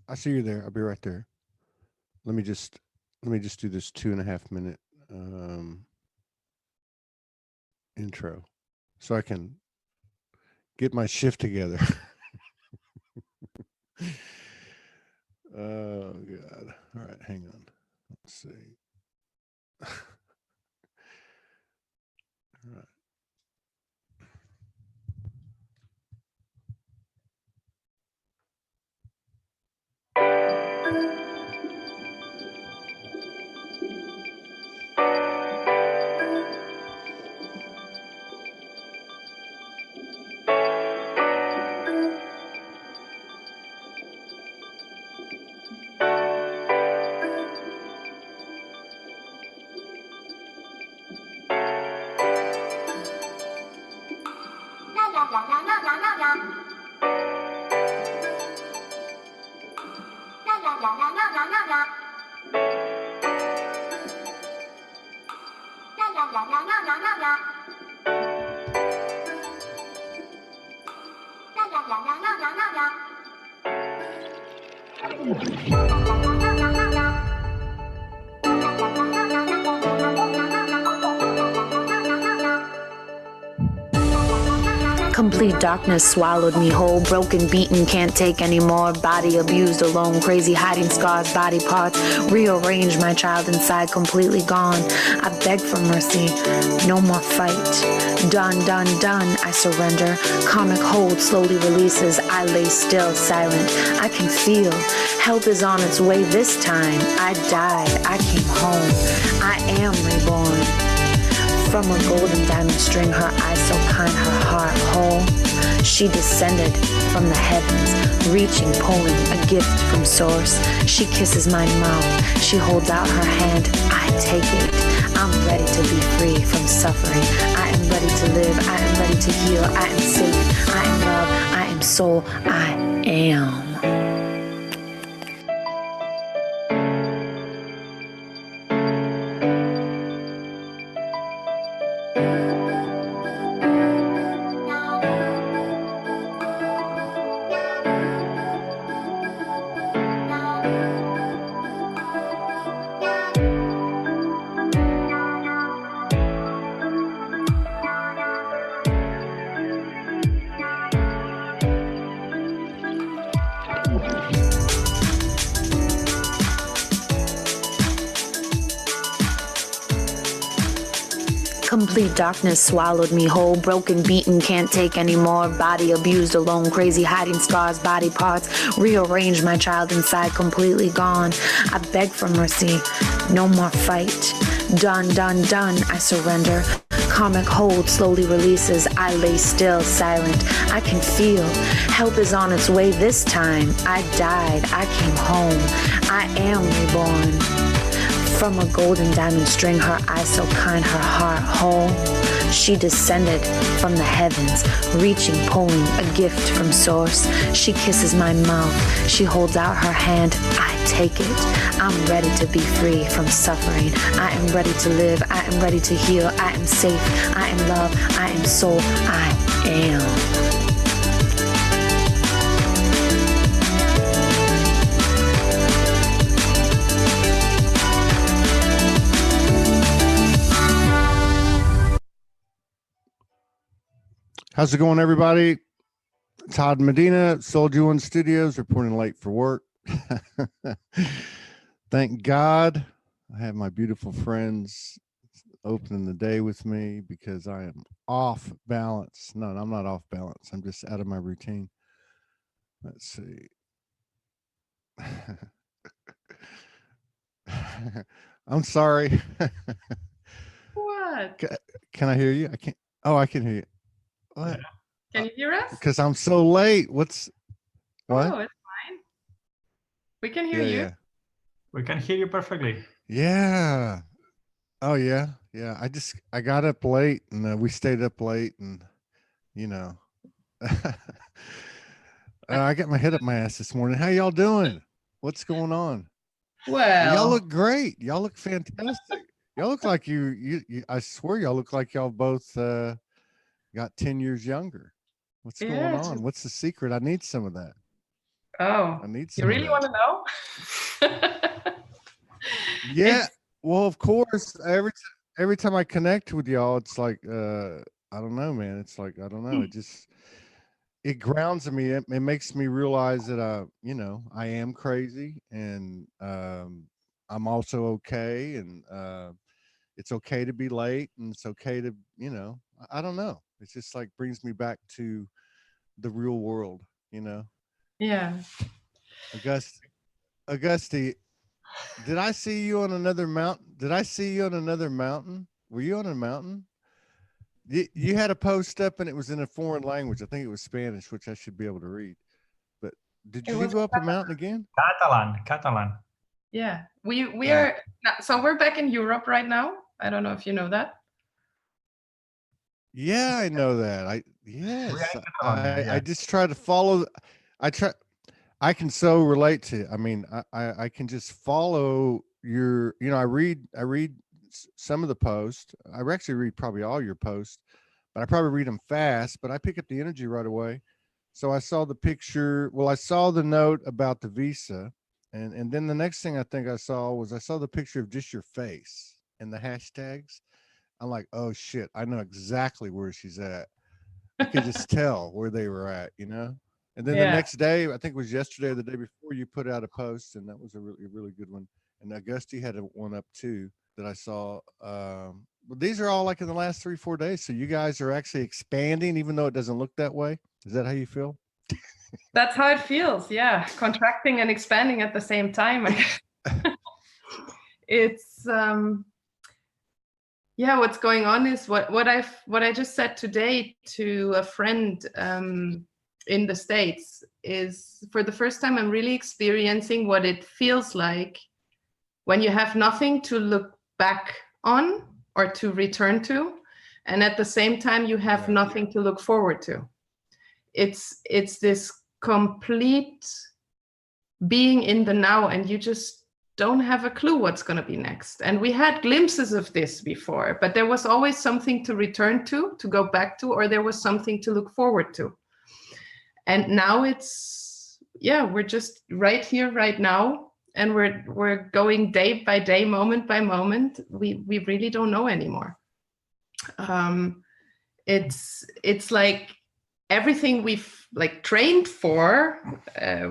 I see you there. I'll be right there. Let me just do this 2.5 minute intro so I can get my shift together. Oh God. All right, hang on. Let's see. All right. Complete darkness swallowed me whole, broken, beaten, can't take anymore. Body abused alone, crazy, hiding scars, body parts. Rearranged, my child inside, completely gone. I beg for mercy, no more fight. Done, done, done, I surrender. Karmic hold slowly releases, I lay still, silent. I can feel, help is on its way this time. I died, I came home, I am reborn. From a golden diamond string, her eyes so kind, her heart whole. She descended from the heavens, reaching, pulling a gift from source. She kisses my mouth, she holds out her hand, I take it. I'm ready to be free from suffering. I am ready to live, I am ready to heal, I am safe, I am love, I am soul, I am. Complete darkness swallowed me whole, broken, beaten, can't take anymore. Body abused alone, crazy, hiding scars, body parts. Rearranged, my child inside, completely gone. I beg for mercy, no more fight. Done, done, done, I surrender. Karmic hold slowly releases, I lay still, silent. I can feel, help is on its way this time. I died, I came home, I am reborn. From a golden diamond string, her eyes so kind, her heart whole. She descended from the heavens, reaching, pulling a gift from source. She kisses my mouth, she holds out her hand, I take it. I'm ready to be free from suffering. I am ready to live, I am ready to heal, I am safe, I am love, I am soul, I am. How's it going, everybody? Todd Medina, SoulogyOneStudios, reporting late for work. Thank God I have my beautiful friends opening the day with me because I am off balance. No, I'm not off balance. I'm just out of my routine. Let's see. I'm sorry. What? Can I hear you? I can't. Oh, I can hear you. What? Can you hear us? Because I'm so late. What? Oh, it's fine. We can hear you. Yeah. We can hear you perfectly. Yeah. Oh, yeah. Yeah. I got up late and we stayed up late and, you know, I got my head up my ass this morning. How y'all doing? What's going on? Well, y'all look great. Y'all look fantastic. Y'all look like you I swear y'all look like y'all both got 10 years younger. What's Yeah, going it's on? just- What's the secret? I need some of that. Oh, I need you some of really that. want to know? Yeah. It's Well, of course, every time I connect with y'all, it's like I don't know, man. It's like I don't know. It grounds me. It makes me realize that I am crazy, and I'm also okay, and it's okay to be late, and it's okay to I don't know. It's just like brings me back to the real world. yeah. Augusti, did I see you on another mountain? Did I see you on another mountain? Were you on a mountain? You had a post up and it was in a foreign language. I think it was Spanish, which I should be able to read. But did It you was go up a mountain again? Catalan. yeah. We Uh, are so we're back in Europe right now. I don't know if you know that. Yeah, I know that. We are in Yes, Catalonia, I yes. just try to follow. I try. I can so relate to. I mean, I can just follow your. I read some of the posts. I actually read probably all your posts, but I probably read them fast. But I pick up the energy right away. So I saw the picture. Well, I saw the note about the visa, and then the next thing I think I saw the picture of just your face and the hashtags. I'm like, oh shit, I know exactly where she's at. I could just tell where they were at. And then the Yeah. next day, I think it was yesterday or the day before, you put out a post, and that was a really good one. And Augusti had one up too that I saw. But these are all like in the last 3-4 days. So you guys are actually expanding, even though it doesn't look that way. Is that how you feel? That's how it feels. Yeah. Contracting and expanding at the same time. It's yeah, what's going on is what I just said today to a friend in the States is, for the first time I'm really experiencing what it feels like when you have nothing to look back on or to return to, and at the same time you have Right. nothing to look forward to. It's this complete being in the now, and you just don't have a clue what's going to be next. And we had glimpses of this before, but there was always something to return to go back to, or there was something to look forward to. And now it's, yeah, we're just right here, right now, and we're going day by day, moment by moment. We really don't know anymore. It's like everything we've like trained for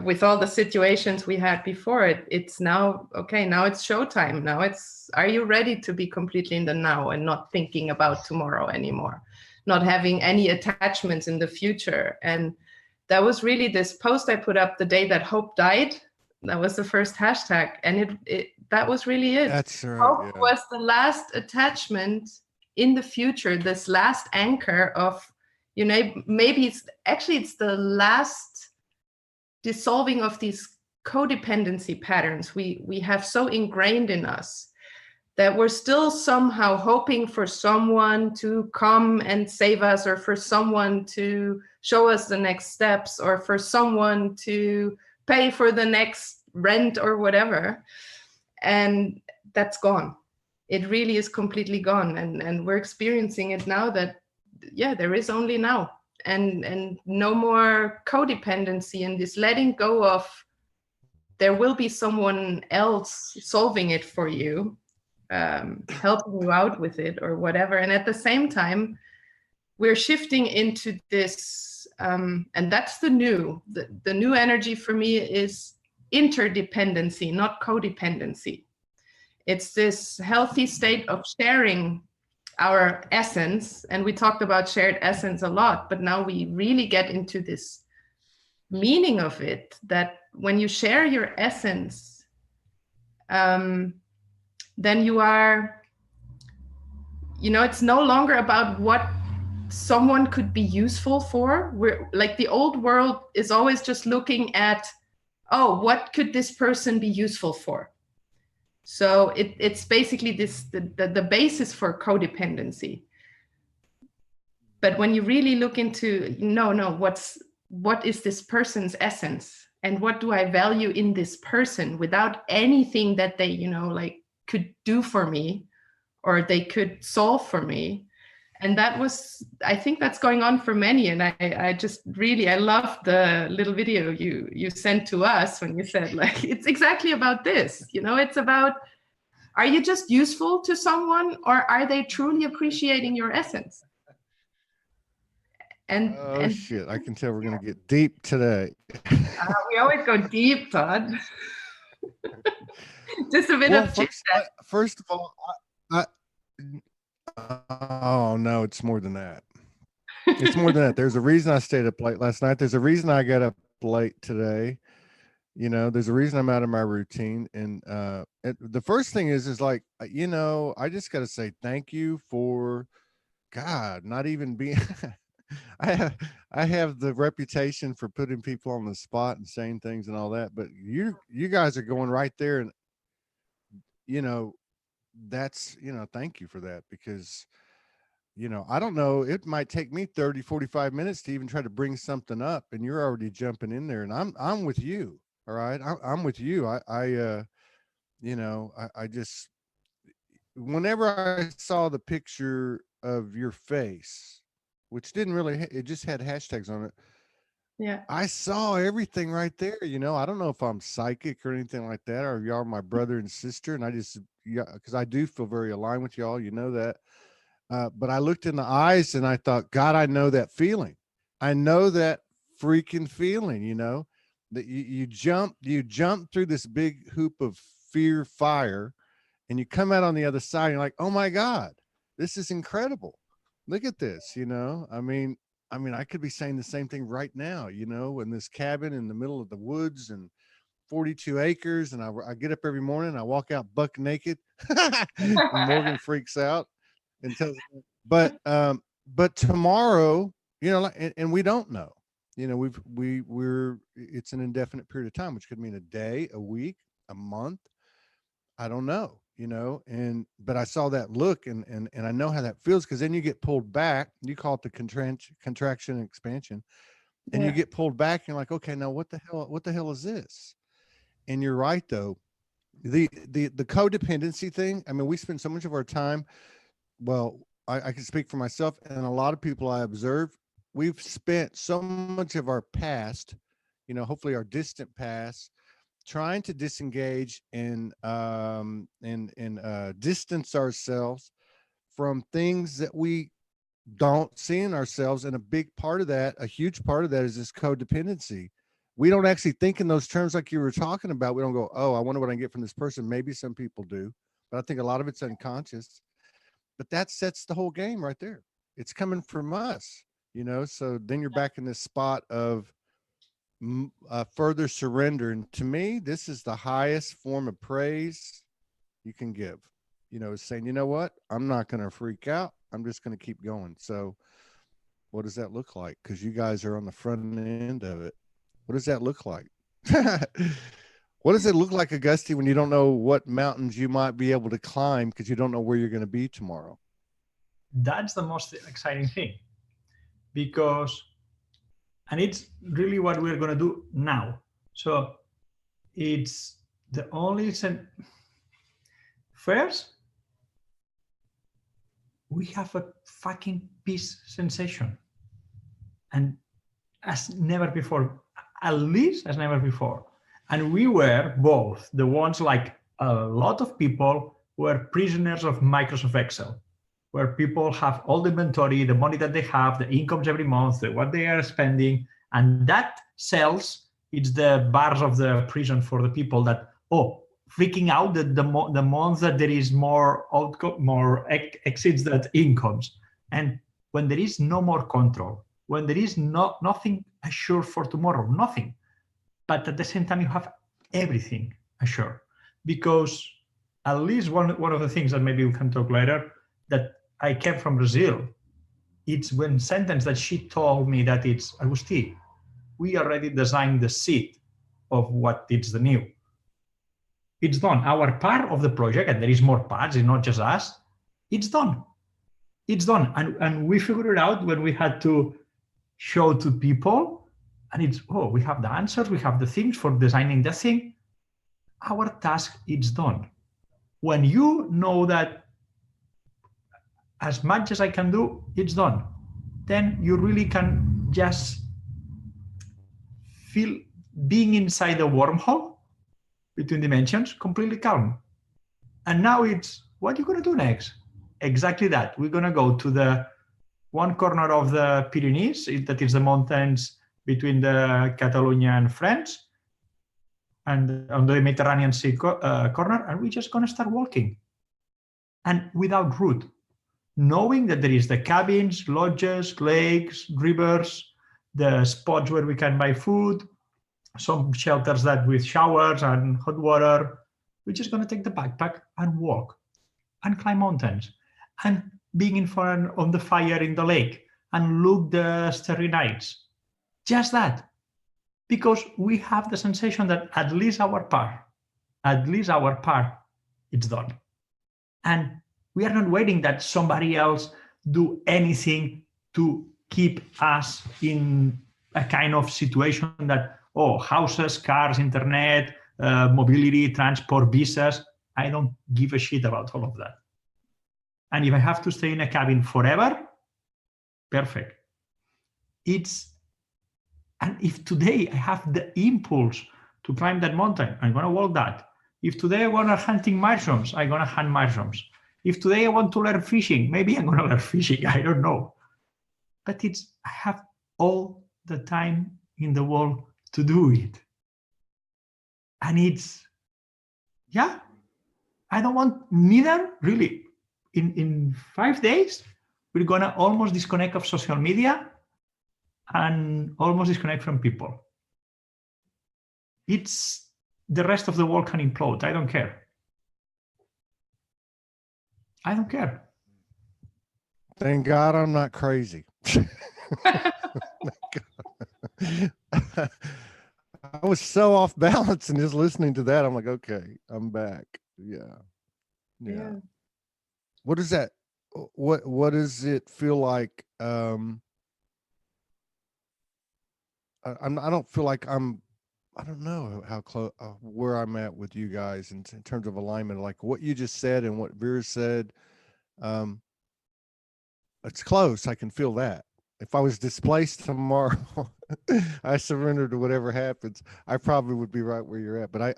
with all the situations we had before, it's now okay. Now it's showtime. Now it's, are you ready to be completely in the now and not thinking about tomorrow anymore, not having any attachments in the future? And that was really this post I put up the day that hope died. That was the first hashtag, and it that was really it. That's right. Hope Yeah. was the last attachment in the future, this last anchor of, maybe it's the last dissolving of these codependency patterns we have so ingrained in us, that we're still somehow hoping for someone to come and save us, or for someone to show us the next steps, or for someone to pay for the next rent or whatever. And that's gone. It really is completely gone. And we're experiencing it now that, yeah, there is only now, and no more codependency, and this letting go of, there will be someone else solving it for you, helping you out with it or whatever. And at the same time, we're shifting into this, and that's the new energy for me is interdependency, not codependency. It's this healthy state of sharing our essence. And we talked about shared essence a lot, but now we really get into this meaning of it, that when you share your essence, then you are, it's no longer about what someone could be useful for. We're like, the old world is always just looking at, oh, what could this person be useful for? So it's basically this the basis for codependency. But when you really look into, what is this person's essence, and what do I value in this person, without anything that they could do for me, or they could solve for me, And that was, I think that's going on for many. And I just really, I love the little video you sent to us when you said, like, it's exactly about this, you know, it's about, are you just useful to someone, or are they truly appreciating your essence? And Shit, I can tell we're going to get deep today. we always go deep, Todd. Just a bit Well, of chit chat. first of all, oh no, it's more than that. It's more than that. There's a reason I stayed up late last night. There's a reason I got up late today. You know, there's a reason I'm out of my routine. And the first thing is like, you know, I just got to say thank you for, God, not even being I have the reputation for putting people on the spot and saying things and all that, but you guys are going right there, and you know, that's, you know, thank you for that, because you know, I don't know, it might take me 30, 45 minutes to even try to bring something up, and you're already jumping in there, and I'm with you. All right. I'm with you. You know, I just, whenever I saw the picture of your face, which didn't really, it just had hashtags on it. Yeah. I saw everything right there. You know, I don't know if I'm psychic or anything like that, or y'all are my brother and sister. And I just, yeah, because I do feel very aligned with y'all, you know that. But I looked in the eyes and I thought, God, I know that feeling. I know that freaking feeling, you know, that you jump through this big hoop of fear, fire, and you come out on the other side. And you're like, oh my God, this is incredible. Look at this, you know. I mean, I could be saying the same thing right now, you know, in this cabin in the middle of the woods and 42 acres. And I get up every morning, I walk out buck naked. And Morgan freaks out and tells me, but tomorrow, you know, and we don't know, you know, we're, it's an indefinite period of time, which could mean a day, a week, a month. I don't know, you know, but I saw that look, and I know how that feels, because then you get pulled back. You call it the contraction and expansion, and you get pulled back. And you're like, okay, now what the hell is this? And you're right, though. The codependency thing. I mean, we spend so much of our time. Well, I can speak for myself, and a lot of people I observe. We've spent so much of our past, you know, hopefully our distant past, trying to disengage and distance ourselves from things that we don't see in ourselves. And a big part of that, a huge part of that, is this codependency. We don't actually think in those terms like you were talking about. We don't go, oh, I wonder what I can get from this person. Maybe some people do, but I think a lot of it's unconscious. But that sets the whole game right there. It's coming from us, you know. So then you're back in this spot of further surrender. And to me, this is the highest form of praise you can give, you know, is saying, you know what, I'm not going to freak out. I'm just going to keep going. So what does that look like? Because you guys are on the front end of it. What does that look like? What does it look like, Agusti, when you don't know what mountains you might be able to climb because you don't know where you're going to be tomorrow? That's the most exciting thing, because, and it's really what we're going to do now. So it's the only first, we have a fucking peace sensation, and as never before, at least as never before. And we were both the ones, like a lot of people were prisoners of Microsoft Excel, where people have all the inventory, the money that they have, the incomes every month, what they are spending, and that sells. It's the bars of the prison for the people that, freaking out that the month that there is more outcome, more exits than incomes. And when there is no more control, when there is nothing assured for tomorrow, nothing, but at the same time you have everything assured. Because at least one of the things that maybe we can talk later, that I came from Brazil, it's one sentence that she told me, that it's, Agusti, we already designed the seed of what is the new. It's done. Our part of the project, and there is more parts, it's not just us, it's done. It's done. And we figured it out when we had to show to people, and it's, we have the answers, we have the things for designing the thing. Our task is done. When you know that, as much as I can do, it's done. Then you really can just feel being inside the wormhole between dimensions, completely calm. And now it's, what are you going to do next? Exactly that. We're going to go to the one corner of the Pyrenees, that is the mountains between the Catalonia and France, and on the Mediterranean Sea corner, and we're just going to start walking. And without route, knowing that there is the cabins, lodges, lakes, rivers, the spots where we can buy food, some shelters that with showers and hot water. We're just going to take the backpack and walk and climb mountains and being in front of the fire in the lake and look the starry nights. Just that. Because we have the sensation that at least our part, it's done. And we are not waiting that somebody else do anything to keep us in a kind of situation that, oh, houses, cars, internet, mobility, transport, visas. I don't give a shit about all of that. And if I have to stay in a cabin forever, perfect. And if today I have the impulse to climb that mountain, I'm going to walk that. If today I want to hunting mushrooms, I'm going to hunt mushrooms. If today I want to learn fishing, maybe I'm going to learn fishing. I don't know. But I have all the time in the world to do it. And I don't want neither, really. In 5 days, we're going to almost disconnect of social media and almost disconnect from people. It's the rest of the world can implode. I don't care. Thank God I'm not crazy. I was so off balance and just listening to that. I'm like, okay, I'm back. Yeah. What is that? What does it feel like? I don't feel like I don't know how close, where I'm at with you guys in terms of alignment, like what you just said and what Vera said. It's close. I can feel that. If I was displaced tomorrow, I surrender to whatever happens. I probably would be right where you're at, but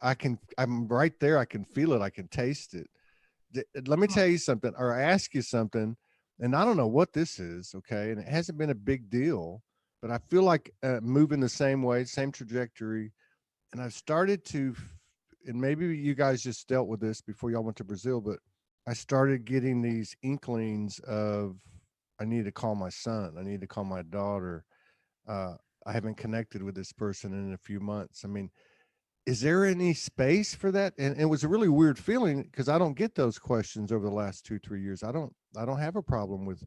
I'm right there. I can feel it. I can taste it. Let me tell you something, or ask you something, and I don't know what this is, okay? And it hasn't been a big deal, but I feel like moving the same way, same trajectory, and I've started to, and maybe you guys just dealt with this before y'all went to Brazil, but I started getting these inklings of, I need to call my son. I need to call my daughter. I haven't connected with this person in a few months. I mean, is there any space for that? And it was a really weird feeling because I don't get those questions over the last 2-3 years. I don't have a problem with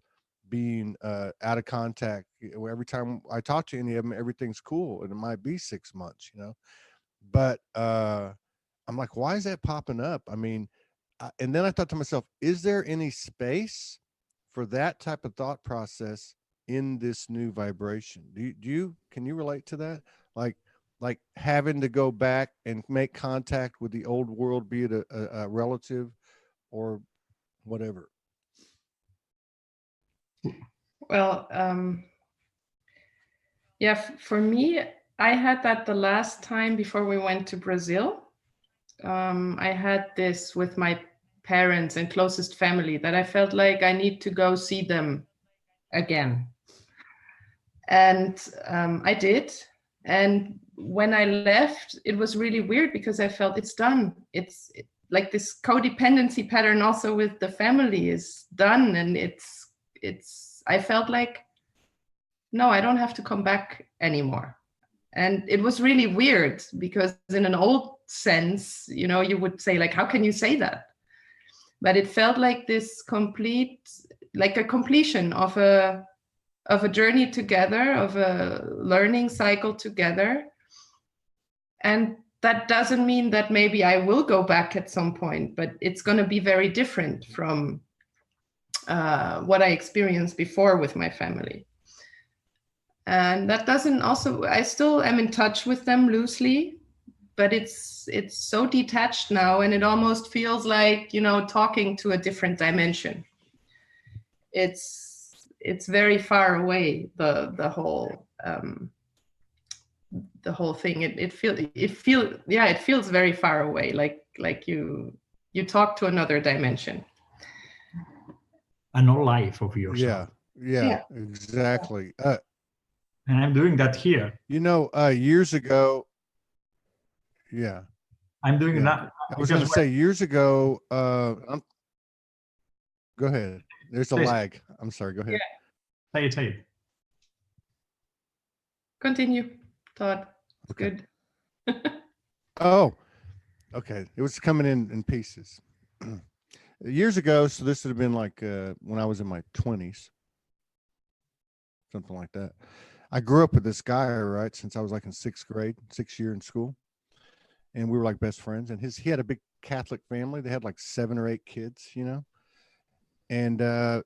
being out of contact. Every time I talk to any of them, everything's cool. And it might be 6 months, but I'm like, why is that popping up? I mean, and then I thought to myself, is there any space for that type of thought process in this new vibration? Can you relate to that? Like having to go back and make contact with the old world, be it a relative or whatever. Well, for me, I had that the last time before we went to Brazil. I had this with my parents and closest family that I felt like I need to go see them again. And I did. And when I left, it was really weird because I felt it's done. It's like this codependency pattern also with the family is done. And I felt like, no, I don't have to come back anymore. And it was really weird because in an old sense, you would say like, how can you say that? But it felt like this like a completion of a journey together, of a learning cycle together. And that doesn't mean that maybe I will go back at some point, but it's going to be very different from what I experienced before with my family. And that doesn't also, I still am in touch with them loosely, but it's so detached now, and it almost feels like, talking to a different dimension. it's very far away, the whole thing. It feels very far away, like you talk to another dimension. A no life of yourself. Yeah, exactly. And I'm doing that here. Years ago, I'm doing that. I was going to say years ago, go ahead. There's a lag. I'm sorry. Go ahead. Yeah. Say it. Continue, Todd. Okay. Good. Oh, okay. It was coming in pieces. Years ago, so this would have been like when I was in my 20s, something like that. I grew up with this guy, right, since I was like in 6th grade, 6th year in school. And we were like best friends. And he had a big Catholic family. They had like 7 or 8 kids, And I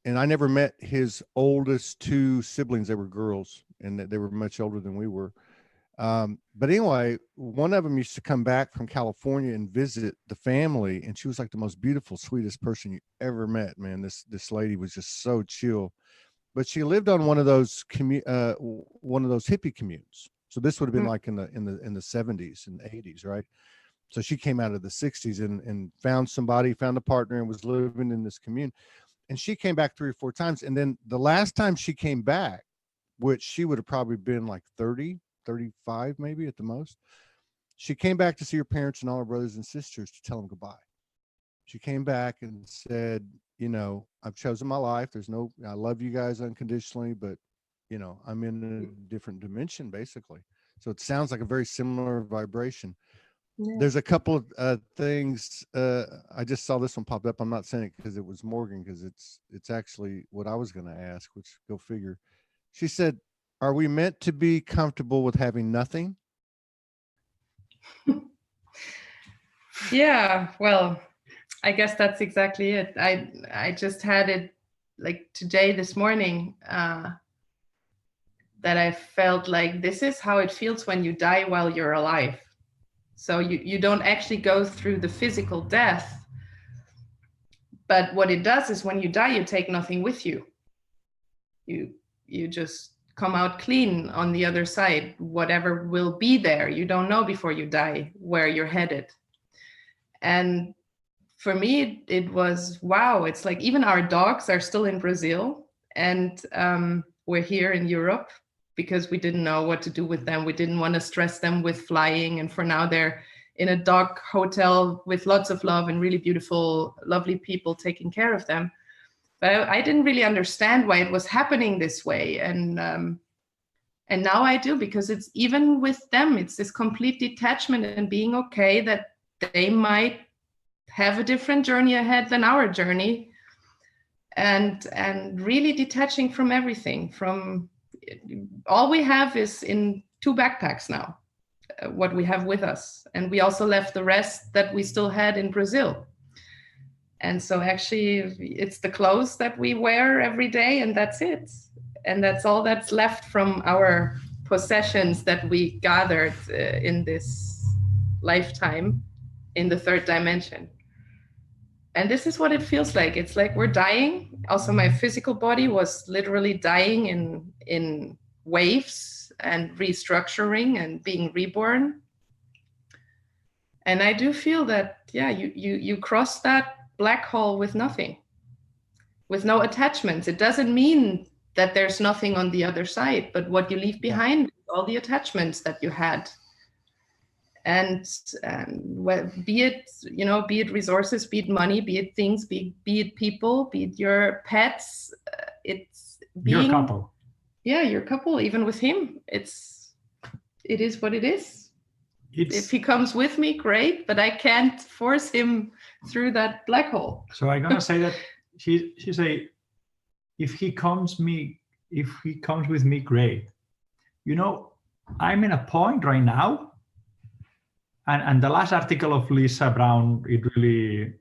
never met his oldest 2 siblings. They were girls, and they were much older than we were. But anyway, one of them used to come back from California and visit the family, and she was like the most beautiful, sweetest person you ever met, man. This lady was just so chill. But she lived on one of those hippie communes. So this would have been like in the 70s and 80s, right? So she came out of the 60s and found a partner and was living in this commune. And she came back 3 or 4 times. And then the last time she came back, which she would have probably been like 30, 35 maybe at the most, she came back to see her parents and all her brothers and sisters to tell them goodbye. She came back and said, I've chosen my life. I love you guys unconditionally, but I'm in a different dimension, basically. So it sounds like a very similar vibration. Yeah. There's a couple of things. I just saw this one pop up. I'm not saying it because it was Morgan, because it's actually what I was going to ask, which go figure. She said, are we meant to be comfortable with having nothing? Yeah, well, I guess that's exactly it. I just had it like today, this morning, that I felt like this is how it feels when you die while you're alive. So you don't actually go through the physical death, but what it does is when you die, you take nothing with you. You just come out clean on the other side. Whatever will be there, you don't know before you die where you're headed. And for me, it was, wow, it's like even our dogs are still in Brazil, and we're here in Europe because we didn't know what to do with them. We didn't want to stress them with flying. And for now, they're in a dog hotel with lots of love and really beautiful, lovely people taking care of them. But I didn't really understand why it was happening this way. And now I do, because it's even with them, it's this complete detachment and being okay that they might have a different journey ahead than our journey, and really detaching from everything. From all we have is in 2 backpacks now, what we have with us, and we also left the rest that we still had in Brazil. And so actually it's the clothes that we wear every day, and that's it, and that's all that's left from our possessions that we gathered in this lifetime in the 3rd dimension. And this is what it feels like. It's like we're dying. Also, my physical body was literally dying in waves and restructuring and being reborn. And I do feel that, yeah, you cross that black hole with nothing, with no attachments. It doesn't mean that there's nothing on the other side, but what you leave behind is all the attachments that you had. And be it resources, be it money, be it things, be it people, be it your pets, it's being your couple. Yeah, your couple. Even with him, it is what it is. If he comes with me, great, but I can't force him through that black hole. So I'm gonna say that she say, if he comes with me, great. I'm in a point right now. And the last article of Lisa Brown, it really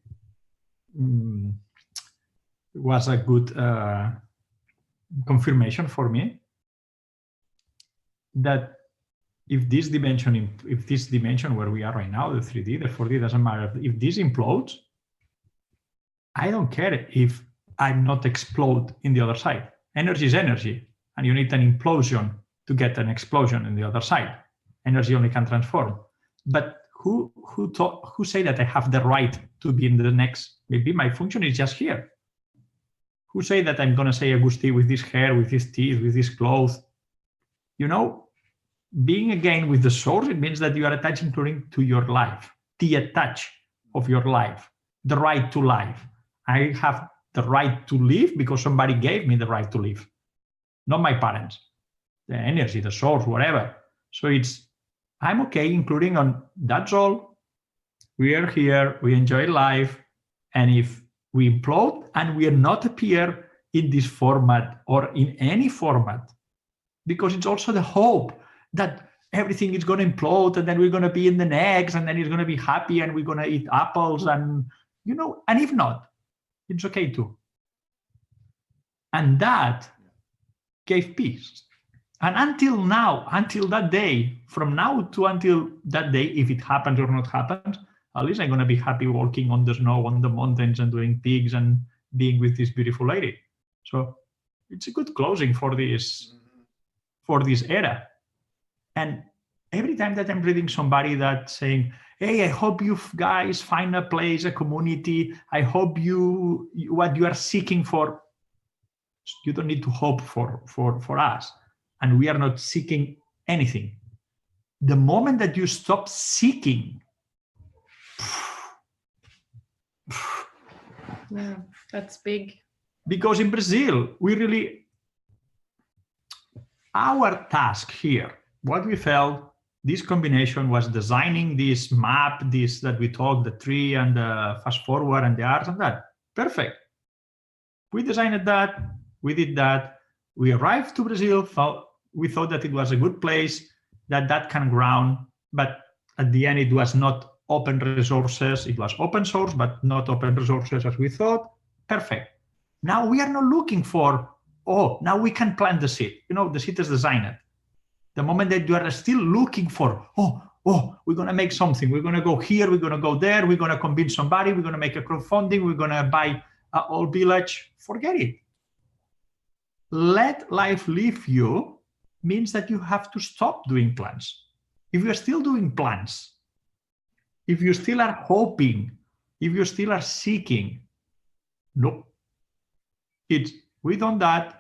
was a good confirmation for me that if this dimension where we are right now, the 3D, the 4D, doesn't matter. If this implodes, I don't care if I'm not explode in the other side. Energy is energy, and you need an implosion to get an explosion in the other side. Energy only can transform. But who say that I have the right to be in the next? Maybe my function is just here. Who say that I'm gonna say Agusti with this hair, with this teeth, with this clothes? Being again with the source, it means that you are attaching to your life, the attach of your life, the right to life. I have the right to live because somebody gave me the right to live, not my parents, the energy, the source, whatever. So I'm okay, including on that's all. We are here, we enjoy life. And if we implode and we are not appear in this format or in any format, because it's also the hope that everything is going to implode and then we're going to be in the next and then it's going to be happy and we're going to eat apples and, and if not, it's okay too. And that gave peace. And until now, until that day, from now to until that day, if it happens or not happens, at least I'm going to be happy walking on the snow, on the mountains and doing pigs and being with this beautiful lady. So it's a good closing for this era. And every time that I'm reading somebody that's saying, hey, I hope you guys find a place, a community. I hope what you are seeking for, you don't need to hope for us. And we are not seeking anything. The moment that you stop seeking, yeah, that's big. Because in Brazil, our task here, what we felt, this combination was designing this map, this that we talked, the tree and the fast forward and the arts and that. Perfect. We designed that, we did that. We arrived to Brazil, we thought that it was a good place, that can ground, but at the end it was not open resources. It was open source, but not open resources as we thought. Perfect. Now we are not looking for, now we can plant the seed. The seed is designed. The moment that you are still looking for, we're going to make something. We're going to go here. We're going to go there. We're going to convince somebody. We're going to make a crowdfunding. We're going to buy a whole village. Forget it. Let life leave you means that you have to stop doing plans. If you are still doing plans, if you still are hoping, if you still are seeking, nope. We done that.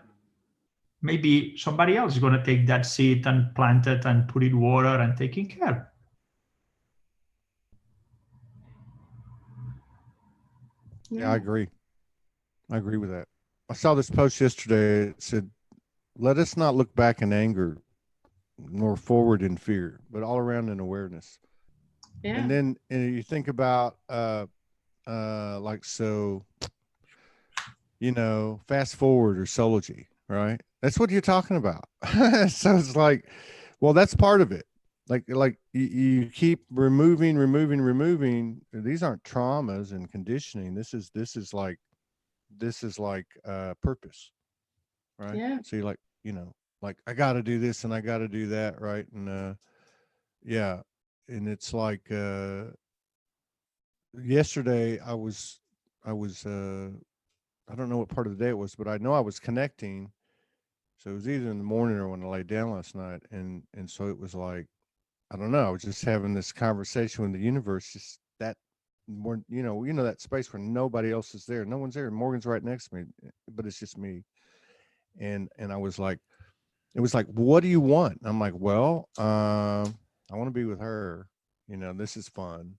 Maybe somebody else is going to take that seed and plant it and put it water and taking care. Yeah, I agree. I agree with that. I saw this post yesterday. It said, let us not look back in anger nor forward in fear, but all around in awareness. Yeah. And then you think about fast forward or Soulogy, right? That's what you're talking about. So it's like, well, that's part of it. Like you keep removing. These aren't traumas and conditioning. This is like purpose, right? Yeah. So you're like, like I got to do this and I got to do that, right? And yeah, and it's like yesterday I was I don't know what part of the day it was, but I know I was connecting. So it was either in the morning or when I laid down last night, and so it was like, I don't know, I was just having this conversation with the universe, just that more, that space where nobody else is there, no one's there. Morgan's right next to me, but it's just me, and I was like, it was like, what do you want? I'm like, well, I want to be with her. This is fun.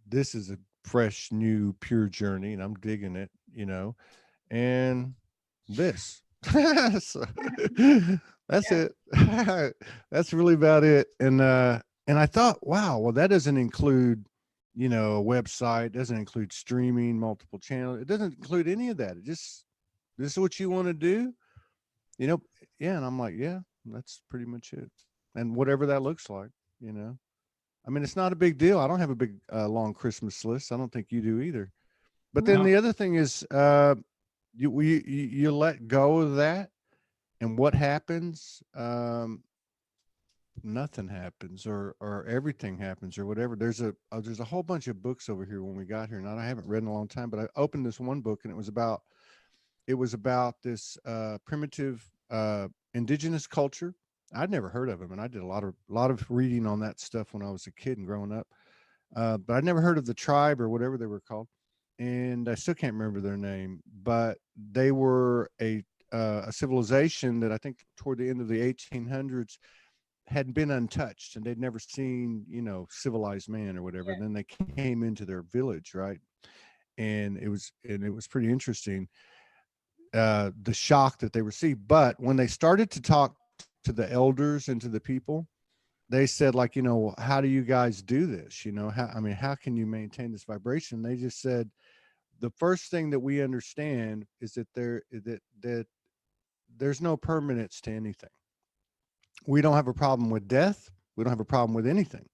This is a fresh, new, pure journey, and I'm digging it. And this. So, that's it. That's really about it. And I thought, wow, well, that doesn't include, a website, doesn't include streaming multiple channels. It doesn't include any of that. It just, this is what you want to do, yeah. And I'm like, yeah, that's pretty much it. And whatever that looks like, I mean, it's not a big deal. I don't have a big, long Christmas list. I don't think you do either. But then the other thing is, you let go of that, and what happens? nothing happens or everything happens or whatever. There's a whole bunch of books over here when we got here, and I haven't read in a long time, but I opened this one book, and it was about this primitive indigenous culture. I'd never heard of them, and I did a lot of reading on that stuff when I was a kid and growing up, but I'd never heard of the tribe or whatever they were called, and I still can't remember their name, but they were a civilization that I think toward the end of the 1800s had been untouched, and they'd never seen, civilized man or whatever. Yeah. Then they came into their village, right? And it was pretty interesting, the shock that they received. But when they started to talk to the elders and to the people, they said, like, how do you guys do this? How can you maintain this vibration? They just said, the first thing that we understand is that there's no permanence to anything. We don't have a problem with death. We don't have a problem with anything,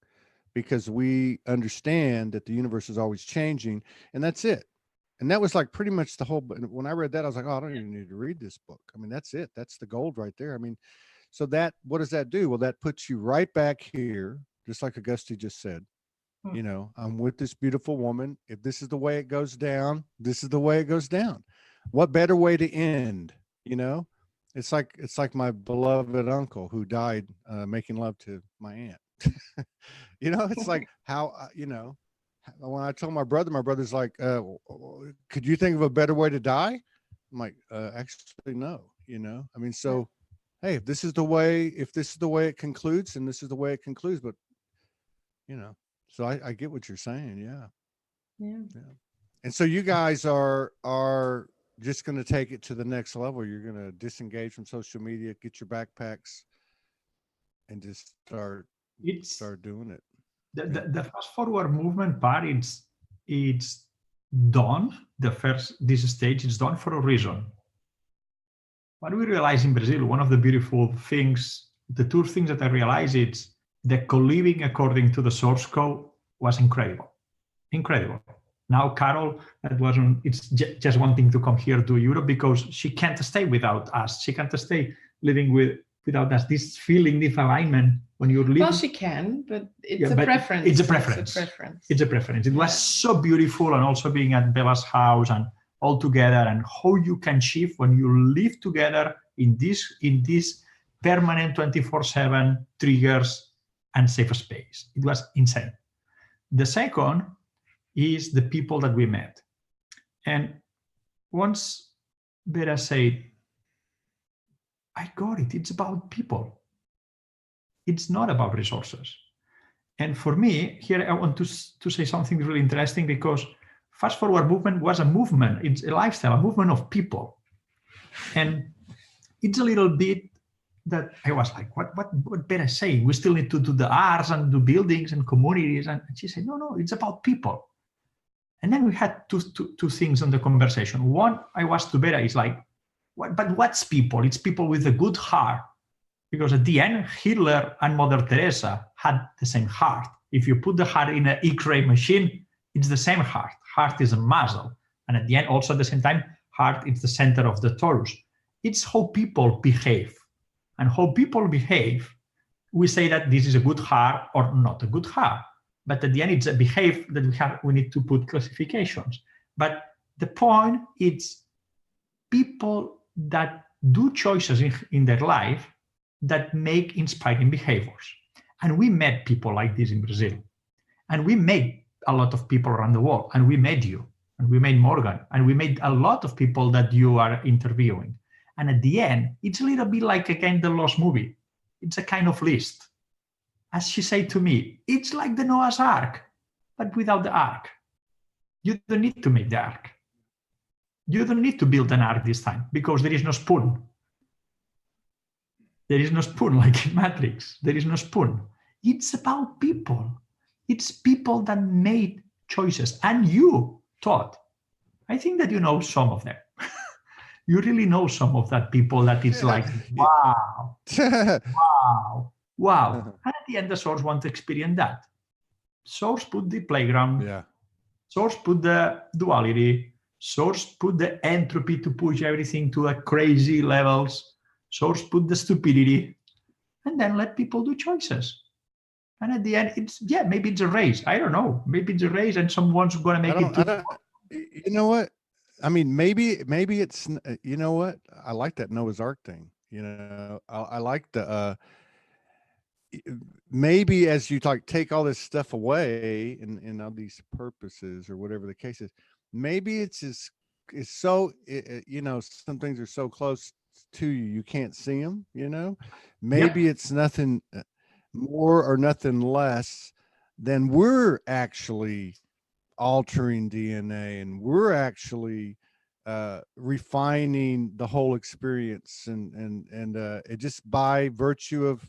because we understand that the universe is always changing, and that's it. And that was like pretty much the whole. When I read that, I was like, oh, I don't even need to read this book. I mean, that's it. That's the gold right there. I mean, so what does that do? Well, that puts you right back here, just like Agusti just said. I'm with this beautiful woman. If this is the way it goes down, this is the way it goes down. What better way to end? It's like my beloved uncle who died making love to my aunt. It's like how, when I told my brother's like, could you think of a better way to die? I'm like, actually, no, so, hey, if this is the way it concludes, and this is the way it concludes, but, so I get what you're saying. Yeah. And so you guys are just going to take it to the next level. You're going to disengage from social media, get your backpacks, and just start doing it. The fast forward movement part, it's done. This stage is done for a reason. What we realize in Brazil, one of the beautiful things, the two things that I realized, is the co-living according to the source code was incredible. Now, Carol, it's just wanting to come here to Europe because she can't stay without us. She can't stay living without us. This feeling, this alignment when you're living. Well, she can, but it's a preference. It's a preference. It's a preference. It was so beautiful, and also being at Bella's house and all together, and how you can shift when you live together in this permanent 24/7 triggers and safe space. It was insane. The second is the people that we met. And once Vera said, I got it, it's about people. It's not about resources. And for me, here I want to say something really interesting, because Fast Forward Movement was a movement. It's a lifestyle, a movement of people. And it's a little bit that I was like, what better say? We still need to do the arts and do buildings and communities. And she said, no, it's about people. And then we had two things on the conversation. One, I was to Vera, is like, but what's people? It's people with a good heart. Because at the end, Hitler and Mother Teresa had the same heart. If you put the heart in an X-ray machine, it's the same heart. Heart is a muscle. And at the end, also at the same time, heart is the center of the torus. It's how people behave. And how people behave, we say that this is a good heart or not a good heart. But at the end, it's a behave that we need to put classifications. But the point is people that do choices in their life that make inspiring behaviors. And we met people like this in Brazil. And we made a lot of people around the world. And we made you. And we made Morgan. And we made a lot of people that you are interviewing. And at the end, it's a little bit like, again, the Lost movie. It's a kind of list. As she said to me, it's like the Noah's Ark, but without the ark. You don't need to make the ark. You don't need to build an ark this time, because there is no spoon. There is no spoon like in Matrix. There is no spoon. It's about people. It's people that made choices. And you thought, I think that you know some of them. You really know some of that people that it's like, wow, wow, wow. And at the end, the source wants to experience that. Source put the playground. Yeah. Source put the duality. Source put the entropy to push everything to the crazy levels. Source put the stupidity. and then let people do choices. And at the end, maybe it's a race. I don't know. Maybe it's a race, and someone's going to make it. You know what? I mean, maybe it's, you know what? I like that Noah's Ark thing. You know, I like the, maybe as you take all this stuff away and all these purposes or whatever the case is, maybe it's so, you know, some things are so close to you can't see them, you know. Maybe it's nothing more or nothing less than we're actually altering DNA, and we're actually refining the whole experience, and it just by virtue of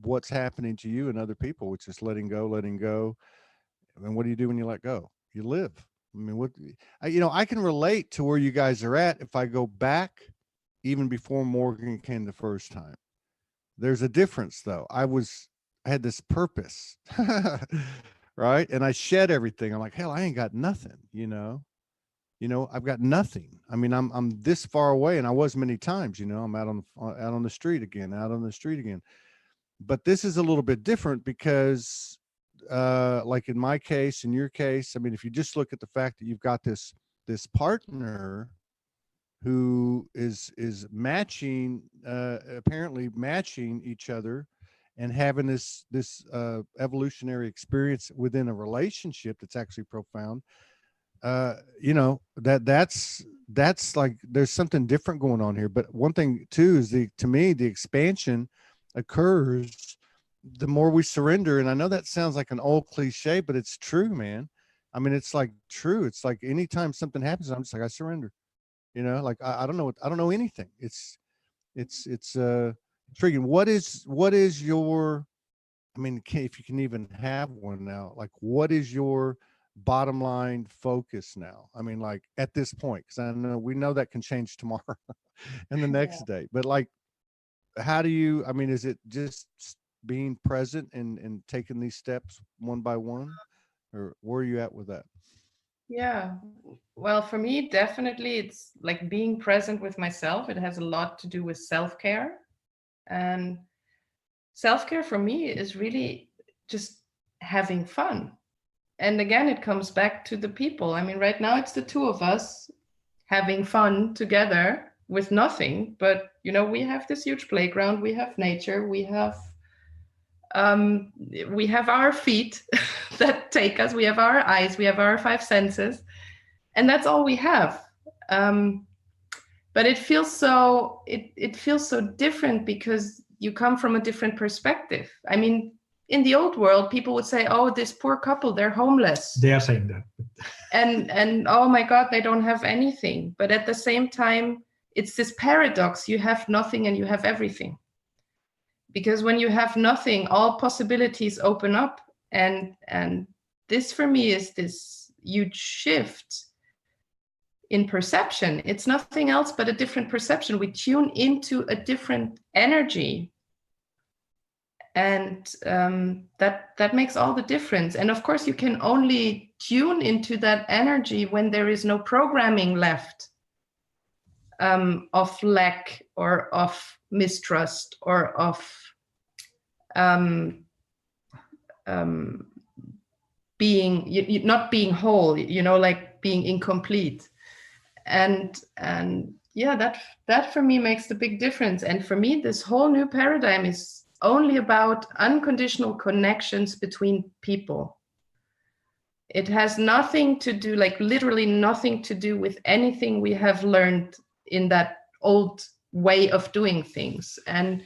what's happening to you and other people, which is letting go. And what do you do when you let go? You live. I mean, you know, I can relate to where you guys are at. If I go back even before Morgan came the first time, there's a difference though. I had this purpose, right? And I shed everything. I'm like, hell, I ain't got nothing, you know, I've got nothing. I mean, I'm this far away, and I was many times, you know, I'm out on the street again. But this is a little bit different because, like in my case, in your case, I mean, if you just look at the fact that you've got this partner who is matching, apparently matching each other, and having this evolutionary experience within a relationship that's actually profound, you know, that's like, there's something different going on here. But one thing too is to me, the expansion occurs the more we surrender. And I know that sounds like an old cliche, but it's true, man. I mean, it's like true. It's like anytime something happens, I'm just like, I surrender, you know, like I don't know anything. It's intriguing. What is your, I mean, if you can even have one now, like what is your bottom line focus now? I mean, like at this point, because we know that can change tomorrow and the next day, but like, how do you, I mean, is it just being present and taking these steps one by one, or where are you at with that? Yeah, well, for me, definitely it's like being present with myself. It has a lot to do with self-care. And self-care for me is really just having fun. And again, it comes back to the people. I mean, right now it's the two of us having fun together with nothing, but you know, we have this huge playground, we have nature, we have our feet that take us, we have our eyes, we have our five senses, and that's all we have. But it feels so different because you come from a different perspective. I mean, in the old world, people would say, oh, this poor couple, they're homeless. They are saying that. and oh my God, they don't have anything. But at the same time, it's this paradox. You have nothing and you have everything. Because when you have nothing, all possibilities open up. And this for me is this huge shift in perception. It's nothing else but a different perception. We tune into a different energy. And that makes all the difference. And of course, you can only tune into that energy when there is no programming left of lack or of mistrust or of being not being whole, you know, like being incomplete. And yeah, that for me makes the big difference. And for me, this whole new paradigm is only about unconditional connections between people. It has nothing to do, like literally nothing to do with anything we have learned in that old way of doing things, and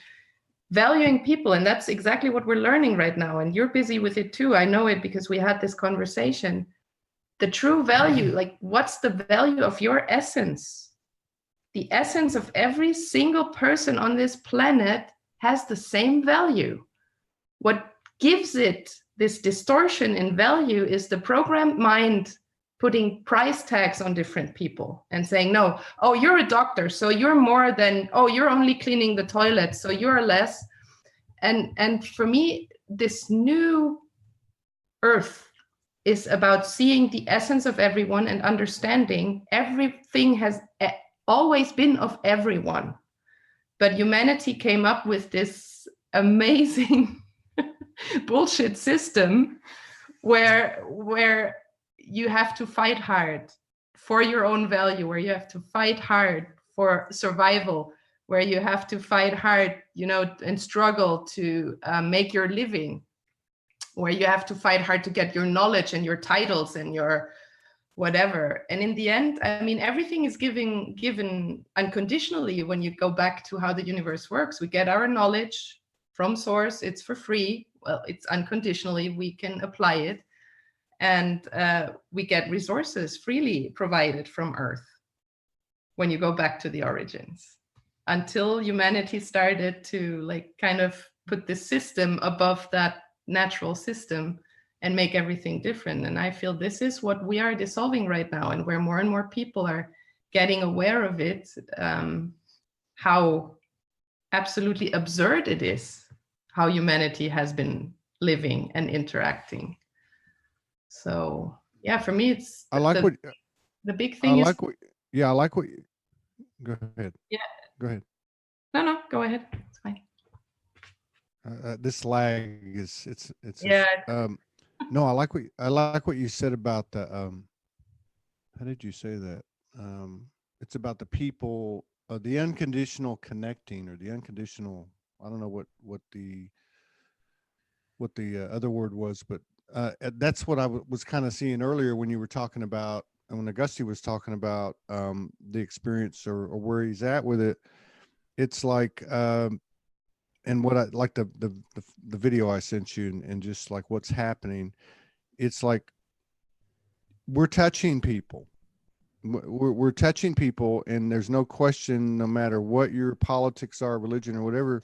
valuing people. And that's exactly what we're learning right now. And you're busy with it too. I know it because we had this conversation. The true value, like what's the value of your essence? The essence of every single person on this planet has the same value. What gives it this distortion in value is the programmed mind putting price tags on different people and saying, no, oh, you're a doctor, so you're more than, oh, you're only cleaning the toilet, so you're less. And for me, this new earth is about seeing the essence of everyone and understanding everything has always been of everyone. But humanity came up with this amazing bullshit system where you have to fight hard for your own value, where you have to fight hard for survival, where you have to fight hard, you know, and struggle to make your living, where you have to fight hard to get your knowledge and your titles and your whatever. And in the end, I mean, everything is given unconditionally. When you go back to how the universe works, we get our knowledge from source. It's for free. Well, it's unconditionally. We can apply it. And we get resources freely provided from Earth when you go back to the origins, until humanity started to like kind of put this system above that natural system and make everything different. And I feel this is what we are dissolving right now, and where more and more people are getting aware of it, how absolutely absurd it is, how humanity has been living and interacting. So yeah, for me, it's I like what the big thing I like what I like what you, go ahead. Yeah. Go ahead. No, go ahead. It's fine. This lag is it's Yeah. no, I like what you said about the how did you say that? It's about the people, the unconditional connecting, or the unconditional, I don't know what the other word was, but that's what I was kind of seeing earlier when you were talking about, and when Agusti was talking about the experience or where he's at with it. It's like and what I like the video I sent you, and just like what's happening, it's like we're touching people. We're touching people, and there's no question, no matter what your politics are, religion or whatever,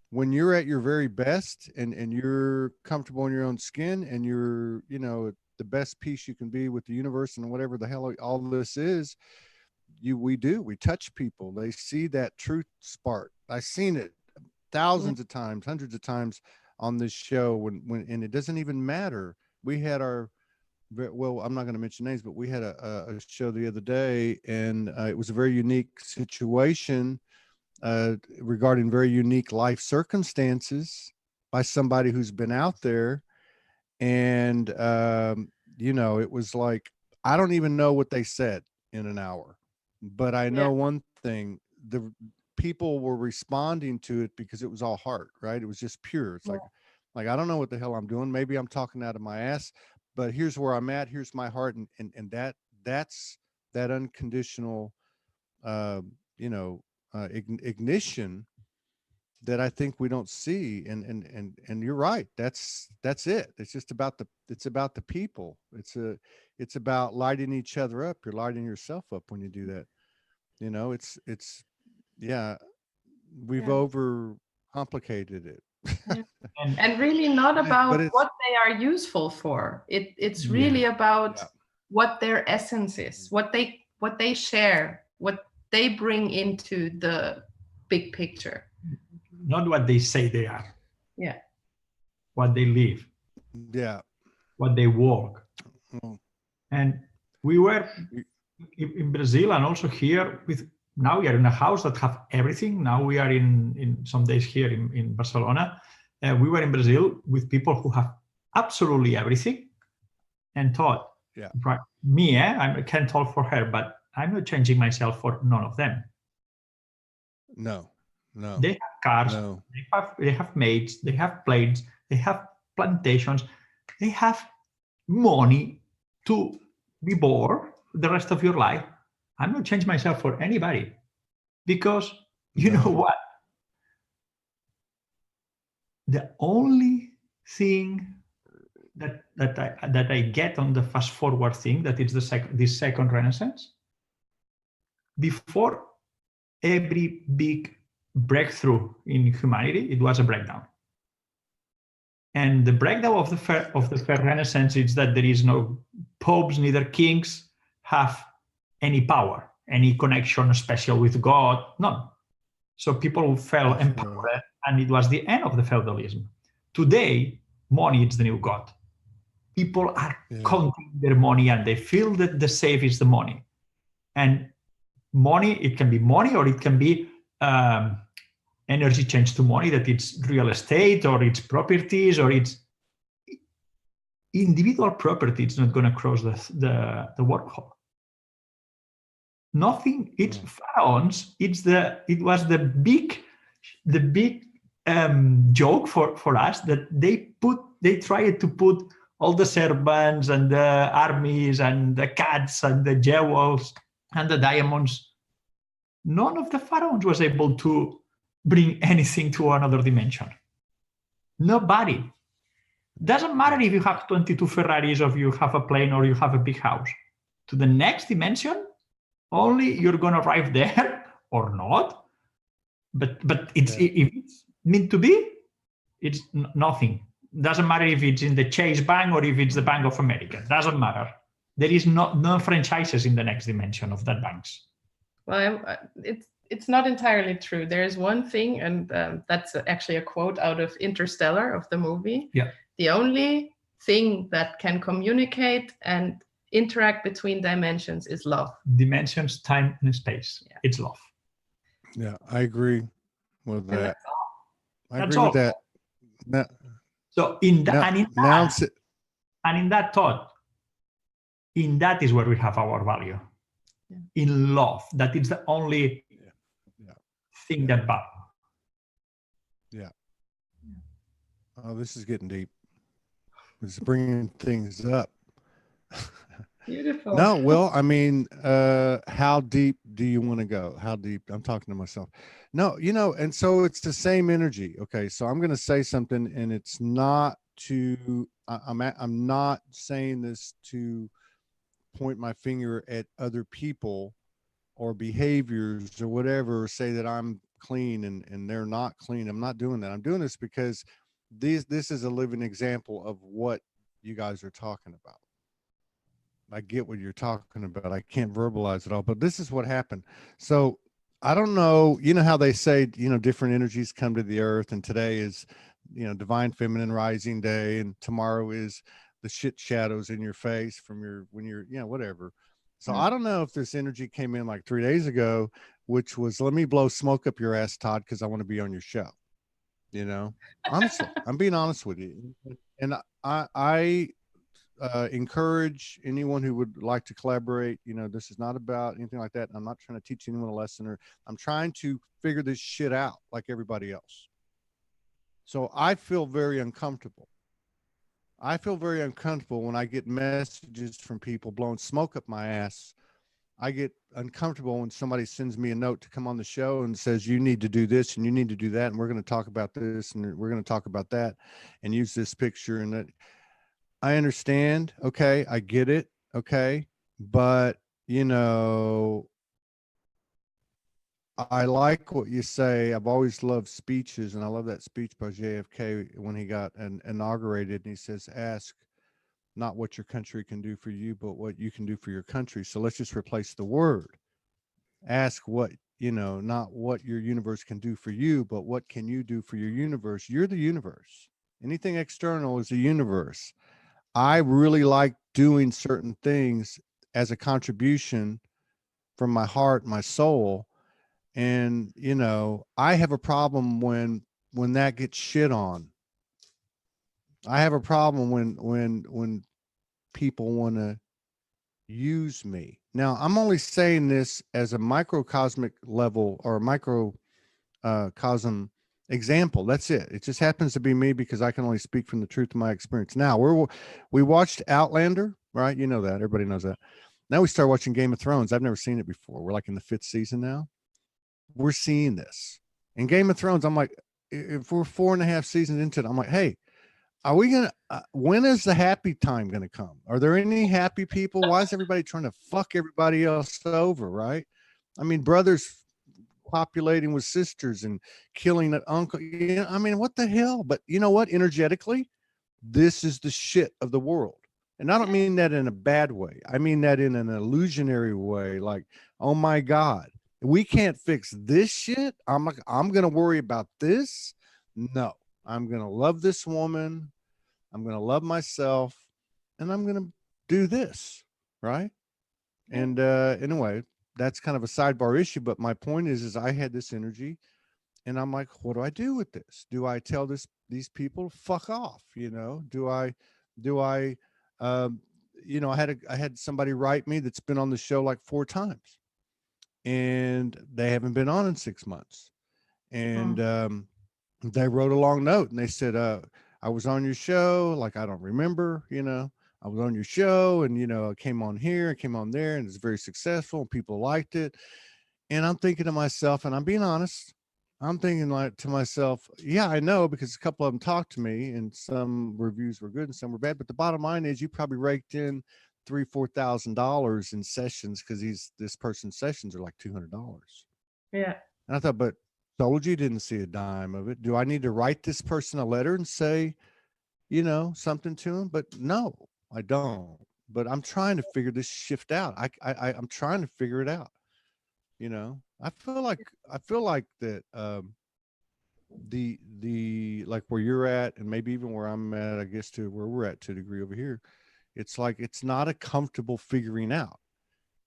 when you're at your very best and you're comfortable in your own skin, and you're, you know, the best piece you can be with the universe and whatever the hell all this is, we touch people. They see that truth spark. I've seen it thousands of times, hundreds of times on this show, when and it doesn't even matter. We had our, well, I'm not going to mention names, but we had a show the other day, and it was a very unique situation regarding very unique life circumstances by somebody who's been out there. And you know, it was like, I don't even know what they said in an hour, but I know one thing: the people were responding to it because it was all heart, right? It was just pure. It's like I don't know what the hell I'm doing. Maybe I'm talking out of my ass, but here's where I'm at. Here's my heart. And that's that unconditional, you know, ignition that I think we don't see. And you're right. That's it. It's just about the people. It's about lighting each other up. You're lighting yourself up when you do that. You know, it's yeah, we've over complicated it. And really not about what they are useful for. It's really about what their essence is, what they share, what they bring into the big picture. Not what they say they are. Yeah. What they live. Yeah. What they walk. And we were in Brazil, and also here now we are in a house that have everything. Now we are in some days here in Barcelona. We were in Brazil with people who have absolutely everything, and thought, right, me, I can't talk for her, but I'm not changing myself for none of them. No. They have cars, they have maids, they have planes, they have plantations, they have money to be bored the rest of your life. I'm not changing myself for anybody, because you know what? The only thing that I get on the fast forward thing, that is this second renaissance. Before every big breakthrough in humanity, it was a breakdown. And the breakdown of the third renaissance is that there is no popes, neither kings have any power, any connection special with God, none. So people fell empowered, and it was the end of the feudalism. Today, money is the new God. People are counting their money, and they feel that the safe is the money. And money, it can be money, or it can be energy change to money, that it's real estate or it's properties or it's individual property. It's not going to cross the wormhole. Nothing. It's pharaohs. It was the big joke for us that they tried to put all the servants and the armies and the cats and the jewels and the diamonds. None of the pharaohs was able to bring anything to another dimension. Nobody. Doesn't matter if you have 22 Ferraris or you have a plane or you have a big house. To the next dimension, only you're going to arrive there or not. But if it's meant to be, it's nothing. Doesn't matter if it's in the Chase Bank or if it's the Bank of America. Doesn't matter. There is no franchises in the next dimension of that banks. Well, it's not entirely true. There is one thing, and that's actually a quote out of Interstellar, of the movie. Yeah. The only thing that can communicate and interact between dimensions is love. Dimensions, time, and space. Yeah. It's love. Yeah, I agree with that. I That's agree all. with that. So in that, in that thought, in that is where we have our value. Yeah. In love, that is the only thing that matters. Yeah. Oh, this is getting deep. It's bringing things up. Beautiful. No, well, I mean, how deep do you want to go? How deep? I'm talking to myself. No, and so it's the same energy. Okay, so I'm going to say something, and it's not to. I'm not saying this to point my finger at other people or behaviors or whatever, or say that I'm clean and they're not clean. I'm not doing that. I'm doing this because this is a living example of what you guys are talking about. I get what you're talking about. I can't verbalize it all, but this is what happened. So I don't know, how they say, different energies come to the earth, and today is, divine feminine rising day, and tomorrow is the shit shadows in your face from when you're, whatever. So I don't know if this energy came in like 3 days ago, which was, let me blow smoke up your ass, Todd, because I want to be on your show. Honestly, I'm being honest with you. And I encourage anyone who would like to collaborate. This is not about anything like that. I'm not trying to teach anyone a lesson, or I'm trying to figure this shit out like everybody else. So I feel very uncomfortable. I feel very uncomfortable when I get messages from people blowing smoke up my ass. I get uncomfortable when somebody sends me a note to come on the show and says, you need to do this and you need to do that, and we're going to talk about this and we're going to talk about that and use this picture and that. I understand. Okay. I get it. Okay. But, I like what you say. I've always loved speeches, and I love that speech by JFK when he got inaugurated, and he says, ask not what your country can do for you, but what you can do for your country. So let's just replace the word. Ask what, not what your universe can do for you, but what can you do for your universe? You're the universe. Anything external is the universe. I really like doing certain things as a contribution from my heart, my soul. And, I have a problem when that gets shit on. I have a problem when people want to use me. Now, I'm only saying this as a microcosmic level or a microcosm example. That's it. It just happens to be me because I can only speak from the truth of my experience. Now, we watched Outlander, right? You know that. Everybody knows that. Now we start watching Game of Thrones. I've never seen it before. We're like in the 5th season now. We're seeing this. In Game of Thrones, I'm like, if we're 4.5 seasons into it, I'm like, hey, are we going to, when is the happy time going to come? Are there any happy people? Why is everybody trying to fuck everybody else over, right? I mean, brothers populating with sisters and killing an uncle. I mean, what the hell? But you know what? Energetically, this is the shit of the world. And I don't mean that in a bad way. I mean that in an illusionary way. Like, oh my God, we can't fix this shit. I'm going to worry about this. No, I'm going to love this woman. I'm going to love myself, and I'm going to do this. Right. And anyway, that's kind of a sidebar issue. But my point is I had this energy, And I'm like, what do I do with this? Do I tell these people fuck off? You know, do I, you know, I had somebody write me that's been on the show like 4 times, and they haven't been on in 6 months. And they wrote a long note and they said, I was on your show. Like, I don't remember, you know, I was on your show, and, you know, I came on here, I came on there, and it's very successful and people liked it. And I'm thinking to myself, and I'm being honest, I'm thinking like to myself, yeah, I know, because a couple of them talked to me and some reviews were good and some were bad. But the bottom line is you probably raked in $3,000-$4,000 in sessions, because this person's sessions are like $200. Yeah. And I thought, but Soulogy didn't see a dime of it. Do I need to write this person a letter and say, you know, something to him? But no, I don't. But I'm trying to figure this shift out. I'm trying to figure it out. You know, I feel like that the like where you're at, and maybe even where I'm at, I guess, to where we're at to a degree over here, it's like it's not a comfortable figuring out.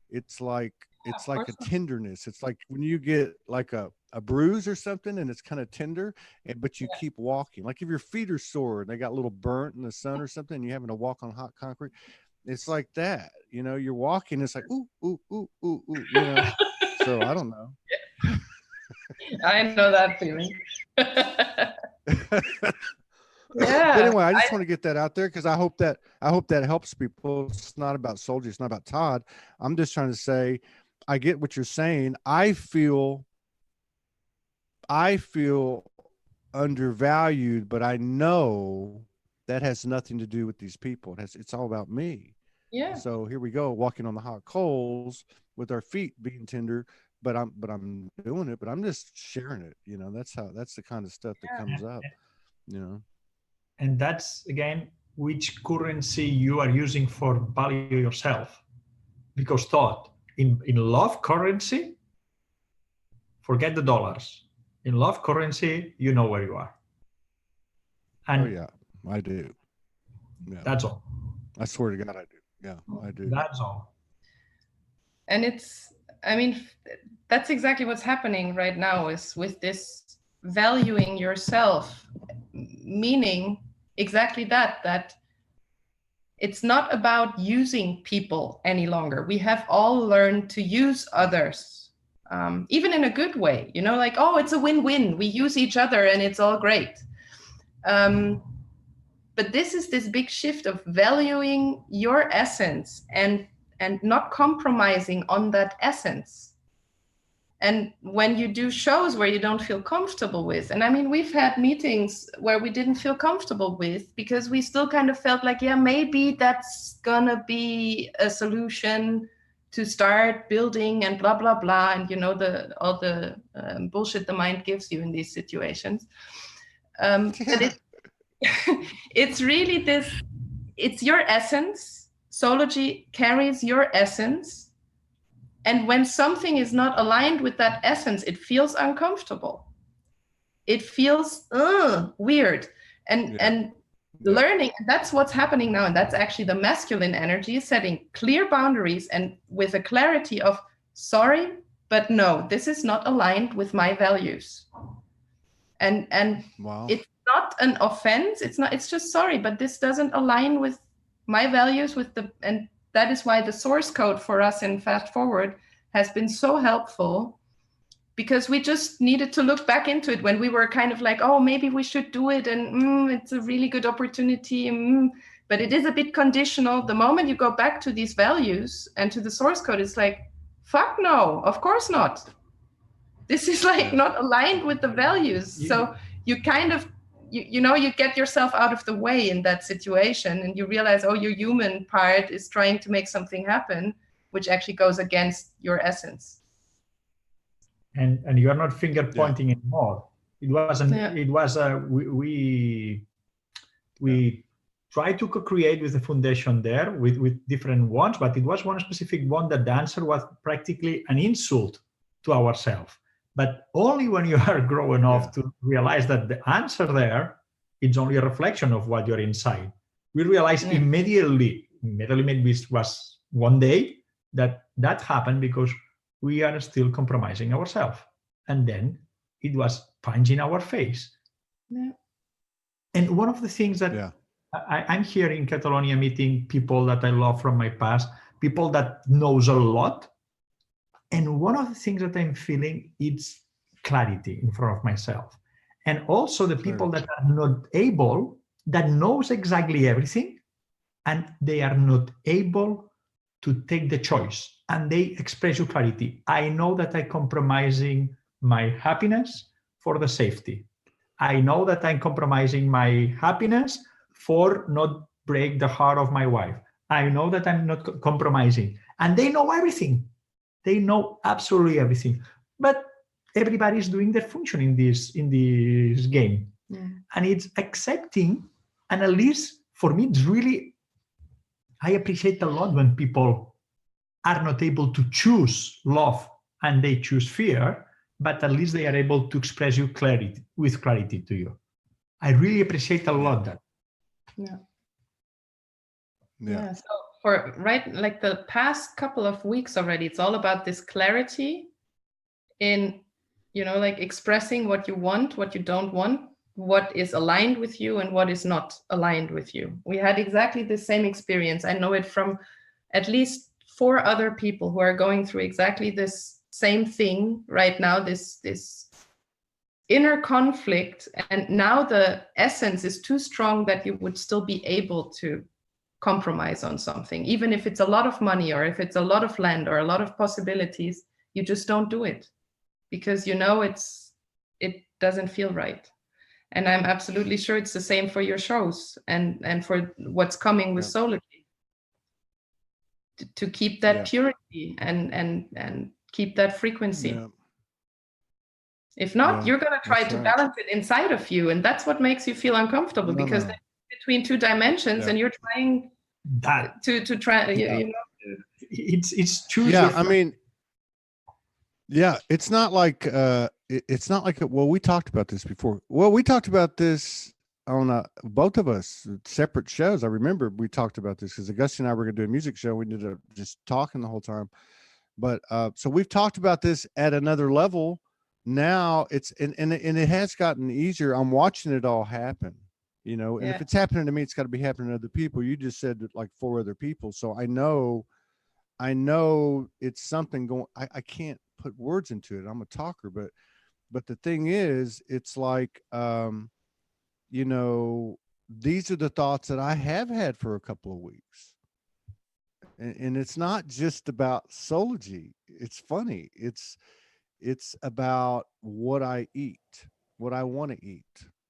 It's like a tenderness. It's like when you get like a bruise or something and it's kind of tender, but you keep walking. Like if your feet are sore and they got a little burnt in the sun or something, and you're having to walk on hot concrete. It's like that, you know, you're walking, it's like, ooh, ooh, ooh, ooh, ooh, you know. So I don't know. I know that feeling. Yeah. Yeah. But anyway, I just want to get that out there, because I hope that helps people. It's not about Soulogy, it's not about Todd. I'm just trying to say, I get what you're saying. I feel undervalued, but I know that has nothing to do with these people. It's all about me. Yeah. So here we go, walking on the hot coals with our feet being tender, but I'm doing it, but I'm just sharing it. You know, that's the kind of stuff that comes up, you know. And that's, again, which currency you are using for value yourself. Because thought, in love currency, forget the dollars. In love currency, you know where you are. And oh yeah, I do. Yeah. That's all. I swear to God, I do. Yeah, I do. That's all. And it's, I mean, that's exactly what's happening right now, is with this valuing yourself, meaning exactly that it's not about using people any longer. We have all learned to use others, even in a good way, you know, like, oh, it's a win-win. We use each other and it's all great. But this is this big shift of valuing your essence and not compromising on that essence. And when you do shows where you don't feel comfortable with, and I mean, we've had meetings where we didn't feel comfortable with, because we still kind of felt like, yeah, maybe that's gonna be a solution to start building and blah, blah, blah. And you know, all the bullshit the mind gives you in these situations. But it's really this, it's your essence. Soulogy carries your essence. And when something is not aligned with that essence, it feels uncomfortable. It feels weird. And learning, that's what's happening now. And that's actually the masculine energy, setting clear boundaries and with a clarity of, sorry, but no, this is not aligned with my values. And wow. It's not an offense. It's just, sorry, but this doesn't align with my values, and that is why the source code for us in Fast Forward has been so helpful, because we just needed to look back into it when we were kind of like, oh, maybe we should do it, and it's a really good opportunity, but it is a bit conditional. The moment you go back to these values and to the source code, it's like, fuck no, of course not. This is like not aligned with the values. So you kind of, you know, you get yourself out of the way in that situation, and you realize, oh, your human part is trying to make something happen, which actually goes against your essence. And you are not finger pointing anymore. It wasn't. Yeah. It was we tried to co-create with the foundation there with different ones, but it was one specific one that the answer was practically an insult to ourselves. But only when you are grown enough to realize that the answer there, it's only a reflection of what you're inside. We realized immediately, maybe it was one day, that happened because we are still compromising ourselves. And then it was punch in our face. Yeah. And one of the things that I'm here in Catalonia meeting people that I love from my past, people that knows a lot. And one of the things that I'm feeling is clarity in front of myself. And also the people that are not able, that knows exactly everything, and they are not able to take the choice. And they express you clarity. I know that I'm compromising my happiness for the safety. I know that I'm compromising my happiness for not break the heart of my wife. I know that I'm not compromising. And they know everything. They know absolutely everything. But everybody's doing their function in this game. And it's accepting, and at least for me, it's really, I appreciate a lot when people are not able to choose love and they choose fear, but at least they are able to express you with clarity to you. I really appreciate a lot that. Yeah. So for like the past couple of weeks already, it's all about this clarity in, like expressing what you want, what you don't want, what is aligned with you and what is not aligned with you. We had exactly the same experience. I know it from at least 4 other people who are going through exactly this same thing right now, this inner conflict. And now the essence is too strong that you would still be able to compromise on something, even if it's a lot of money or if it's a lot of land or a lot of possibilities. You just don't do it because it doesn't feel right. And I'm absolutely sure it's the same for your shows and for what's coming with Soulogy. To keep that purity and keep that frequency. If not, you're going to try to balance it inside of you, and that's what makes you feel uncomfortable because they're between 2 dimensions, and you're trying to try. It's choosing. Yeah, I mean, it's not like well, we talked about this before. Well, we talked about this on both of us separate shows. I remember we talked about this because Agusti and I were going to do a music show. We ended up just talking the whole time. But so we've talked about this at another level. Now it's and it has gotten easier. I'm watching it all happen, and if it's happening to me, it's got to be happening to other people. You just said that like 4 other people. So I know it's something going. I can't put words into it. I'm a talker, but the thing is, it's like these are the thoughts that I have had for a couple of weeks. And it's not just about Soulogy. It's funny. It's about what I eat, what I want to eat,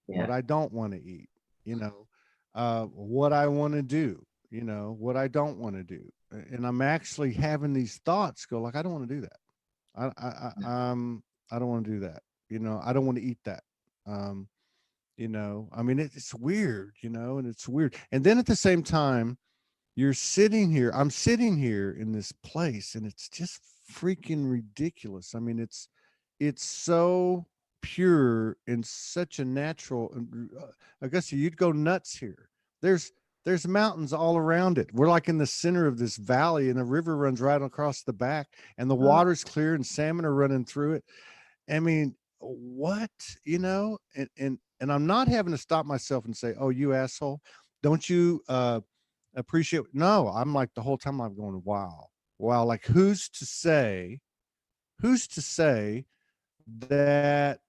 what I don't want to eat, what I want to do, what I don't want to do. And I'm actually having these thoughts go like, I don't want to do that. I don't want to do that. I don't want to eat that. I mean, it's weird, and it's weird. And then at the same time, I'm sitting here in this place and it's just freaking ridiculous. I mean, it's so pure and such a natural, Agusti, you'd go nuts here. There's mountains all around it. We're like in the center of this valley and a river runs right across the back and the water's clear and salmon are running through it. I mean, what, and I'm not having to stop myself and say, oh, you asshole, don't you appreciate? No, I'm like the whole time I'm going, wow. Like who's to say that,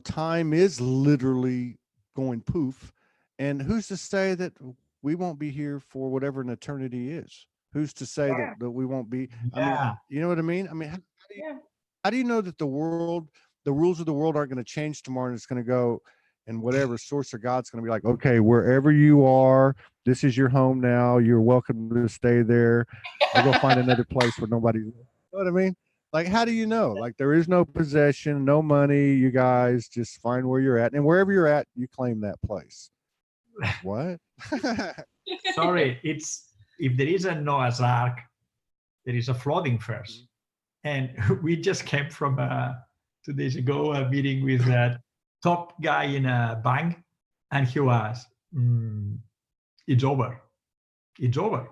time is literally going poof, and who's to say that we won't be here for whatever an eternity is? Who's to say that we won't be? I mean, you know what I mean? I mean, how do you know that the rules of the world aren't going to change tomorrow and it's going to go and whatever source or God's going to be like, okay, wherever you are, this is your home now. You're welcome to stay there. I'll go find another place where nobody, you know what I mean? Like, how do you know? Like, there is no possession, no money. You guys just find where you're at. And wherever you're at, you claim that place. What? Sorry, if there is a Noah's Ark, there is a flooding first. And we just came from 2 days ago a meeting with a top guy in a bank, and he was, it's over. It's over.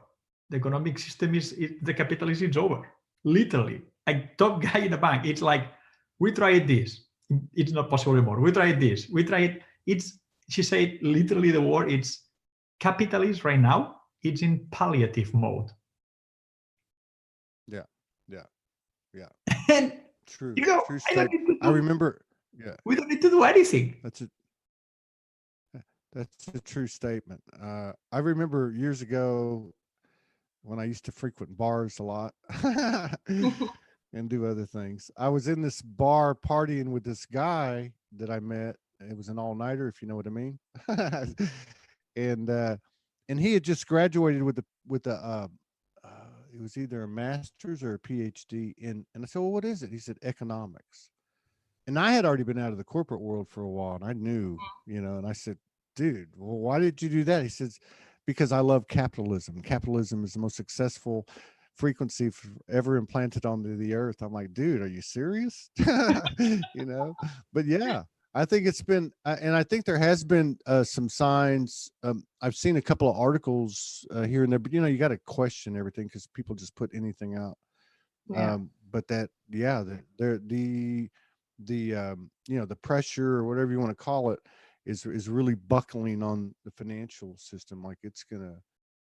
The economic system the capitalism is over. Literally, a top guy in a bank. It's like, we tried this. it's not possible anymore. We tried this. We tried. She said literally the word. It's capitalist right now. It's in palliative mode. Yeah. Yeah. Yeah. And True. you know, True I don't statement. need to I do, remember. Yeah. we don't need to do anything. That's a true statement. I remember years ago when I used to frequent bars a lot and do other things. I was in this bar partying with this guy that I met. It was an all-nighter, if you know what I mean. And he had just graduated with a it was either a master's or a PhD and I said, well, what is it? He said economics. And I had already been out of the corporate world for a while, and I knew, and I said, dude, well, why did you do that? He says, because I love capitalism. Capitalism is the most successful frequency ever implanted onto the earth. I'm like, dude, are you serious? But yeah, I think it's been, and I think there has been some signs. I've seen a couple of articles here and there, but you got to question everything because people just put anything out. Yeah. But that, yeah, the pressure or whatever you want to call it is really buckling on the financial system. Like it's gonna,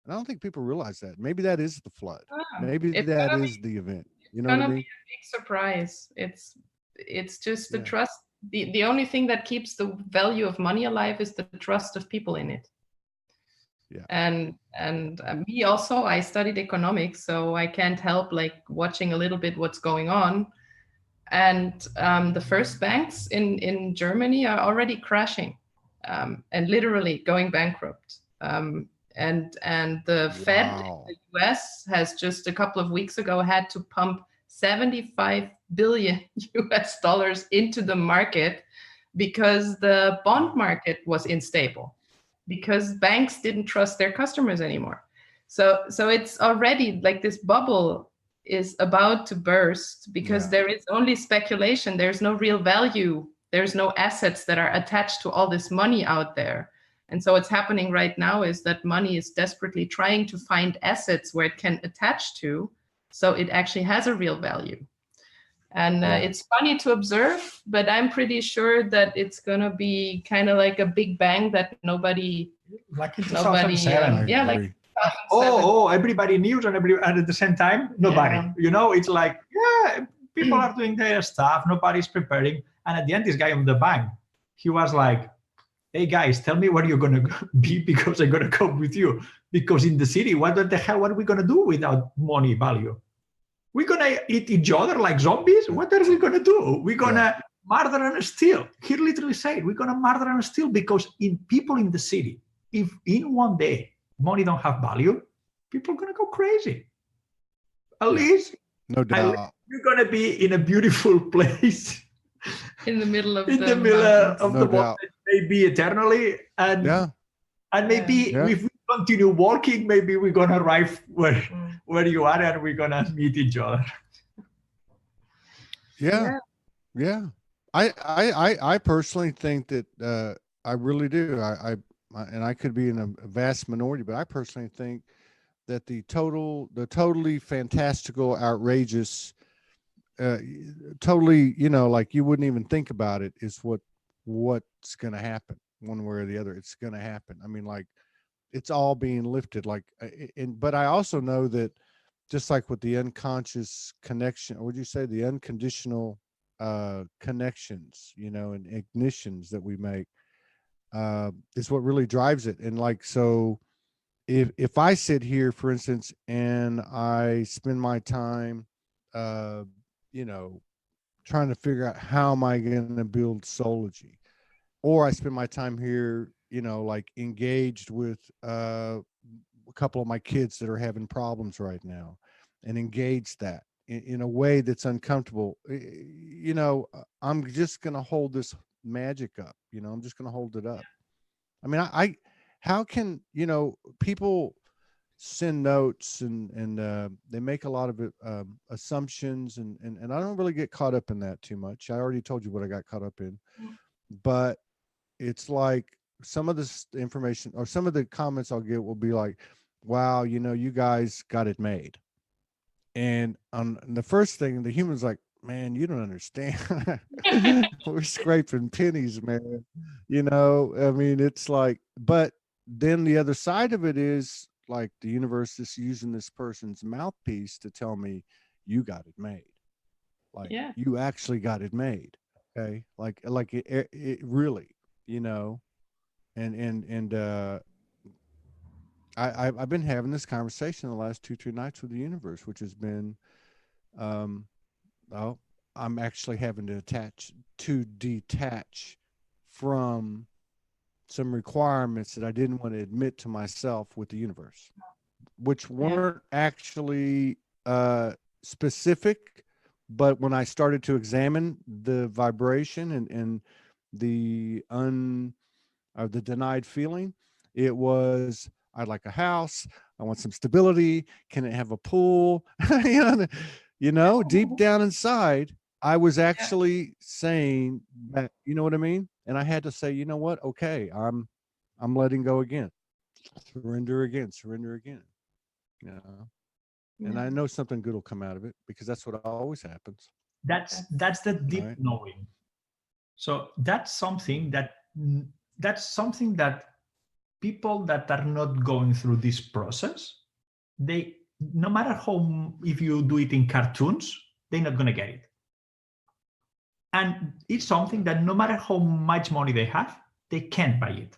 and I don't think people realize that. Maybe that is the flood. Maybe that is the event. You know what I mean? Be a big surprise. It's just the Yeah. trust. The only thing that keeps the value of money alive is the trust of people in it. Yeah. And me also, I studied economics, so I can't help like watching a little bit what's going on. And the first banks in Germany are already crashing and literally going bankrupt. And the Fed in the US has just a couple of weeks ago had to pump 75 billion US dollars into the market because the bond market was unstable, because banks didn't trust their customers anymore. So it's already like this bubble is about to burst because there is only speculation. There's no real value. There's no assets that are attached to all this money out there. And so what's happening right now is that money is desperately trying to find assets where it can attach to, so it actually has a real value. And it's funny to observe, but I'm pretty sure that it's going to be kind of like a big bang that nobody, like in 2007. Like everybody knew and at the same time, nobody. It's like, people are doing their stuff, nobody's preparing. And at the end, this guy on the bank, he was like, hey guys, tell me where you're going to be because I'm going to come with you. Because in the city, what the hell, what are we going to do without money value? We're going to eat each other like zombies? What are we going to do? We're going to murder and steal. He literally said, we're going to murder and steal because people in the city, if in one day money don't have value, people are going to go crazy. At least, no doubt, you're going to be in a beautiful place. In the middle of the mountains, maybe eternally. And maybe if we continue walking, maybe we're going to arrive where you are and we're going to meet each other. Yeah. I personally think that I really do. And I could be in a vast minority, but I personally think that the totally fantastical, outrageous, totally, like you wouldn't even think about it is what's going to happen one way or the other. It's going to happen. I mean, like it's all being lifted, like, but I also know that just like with the unconscious connection, or would you say the unconditional connections, and ignitions that we make, is what really drives it. And like, so if I sit here, for instance, and I spend my time, trying to figure out how am I going to build Soulogy, or I spend my time here, like engaged with a couple of my kids that are having problems right now, and engage that in a way that's uncomfortable, I'm just going to hold this magic up. I'm just going to hold it up. I mean, how can, people send notes and they make a lot of assumptions and I don't really get caught up in that too much. I already told you what I got caught up in, but it's like some of this information or some of the comments I'll get will be like, wow, you guys got it made. And the first thing, the human's like, man, you don't understand. We're scraping pennies, man. You know, I mean, it's like, but then the other side of it is like the universe is using this person's mouthpiece to tell me you got it made. Like Yeah. you actually got it made. Okay. Like it really, you know, and I've been having this conversation the last 2, 3 nights with the universe, which has been, um, oh, I'm actually having to detach from some requirements that I didn't want to admit to myself with the universe, which weren't actually specific. But when I started to examine the vibration and the the denied feeling, it was, I'd like a house. I want some stability. Can it have a pool? You know, deep down inside, I was actually saying that, you know what I mean? And I had to say, you know what? Okay, I'm letting go again. Surrender again, surrender again. You know. And I know something good will come out of it because that's what always happens. That's the deep Right. knowing. So that's something that people that are not going through this process, they, no matter how, if you do it in cartoons, they're not going to get it. And it's something that no matter how much money they have, they can't buy it.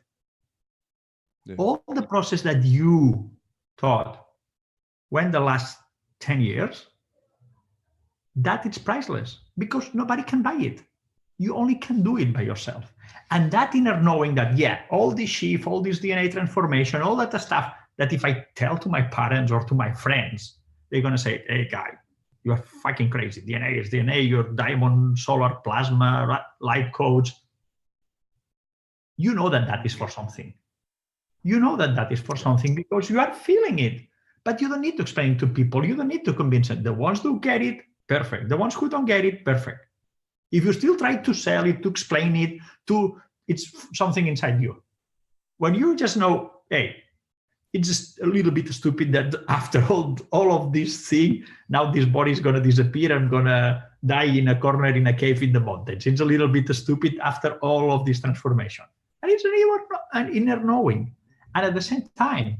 Yeah. All the process that you taught when the last 10 years, that is priceless because nobody can buy it. You only can do it by yourself. And that inner knowing that, yeah, all this shift, all this DNA transformation, all that stuff, that if I tell to my parents or to my friends, they're going to say, hey, guy, you're fucking crazy. DNA is DNA. You're diamond, solar, plasma, light coach. You know that that is for something. You know that that is for something because you are feeling it. But you don't need to explain it to people. You don't need to convince them. The ones who get it, perfect. The ones who don't get it, perfect. If you still try to sell it, to explain it, it's something inside you. When you just know, hey, it's just a little bit stupid that after all of this thing, now this body is going to disappear. I'm going to die in a corner in a cave in the mountains. It's a little bit stupid after all of this transformation. And it's an inner knowing. And at the same time,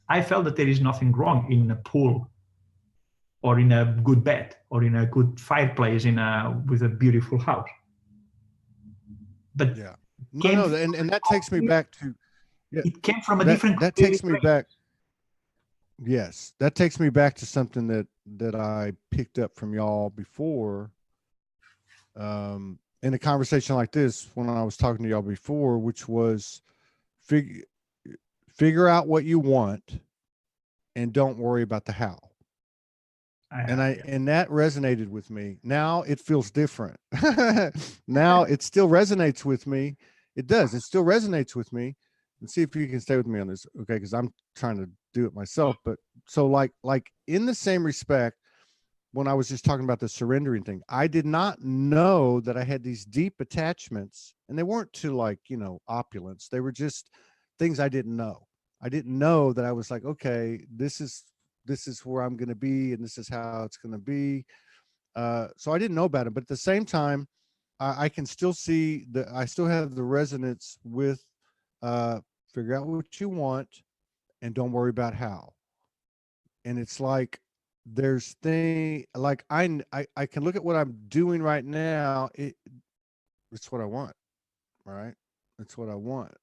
I felt that there is nothing wrong in a pool or in a good bed or in a good fireplace with a beautiful house. But no, and that takes me back to, it came from a different. That takes me back. Yes, that takes me back to something that I picked up from y'all before, in a conversation like this when I was talking to y'all before, which was figure out what you want and don't worry about the how. And that resonated with me. Now it feels different. Now it still resonates with me. It does. It still resonates with me. And see if you can stay with me on this, okay? Because I'm trying to do it myself. But so like in the same respect, when I was just talking about the surrendering thing, I did not know that I had these deep attachments, and they weren't to like, you know, opulence. They were just things I didn't know. I didn't know that I was like, okay, this is where I'm going to be, and this is how it's going to be. So I didn't know about it, but at the same time, I can still see I still have the resonance with, figure out what you want and don't worry about how. And it's like, there's like, I can look at what I'm doing right now. It's what I want, right? It's what I want.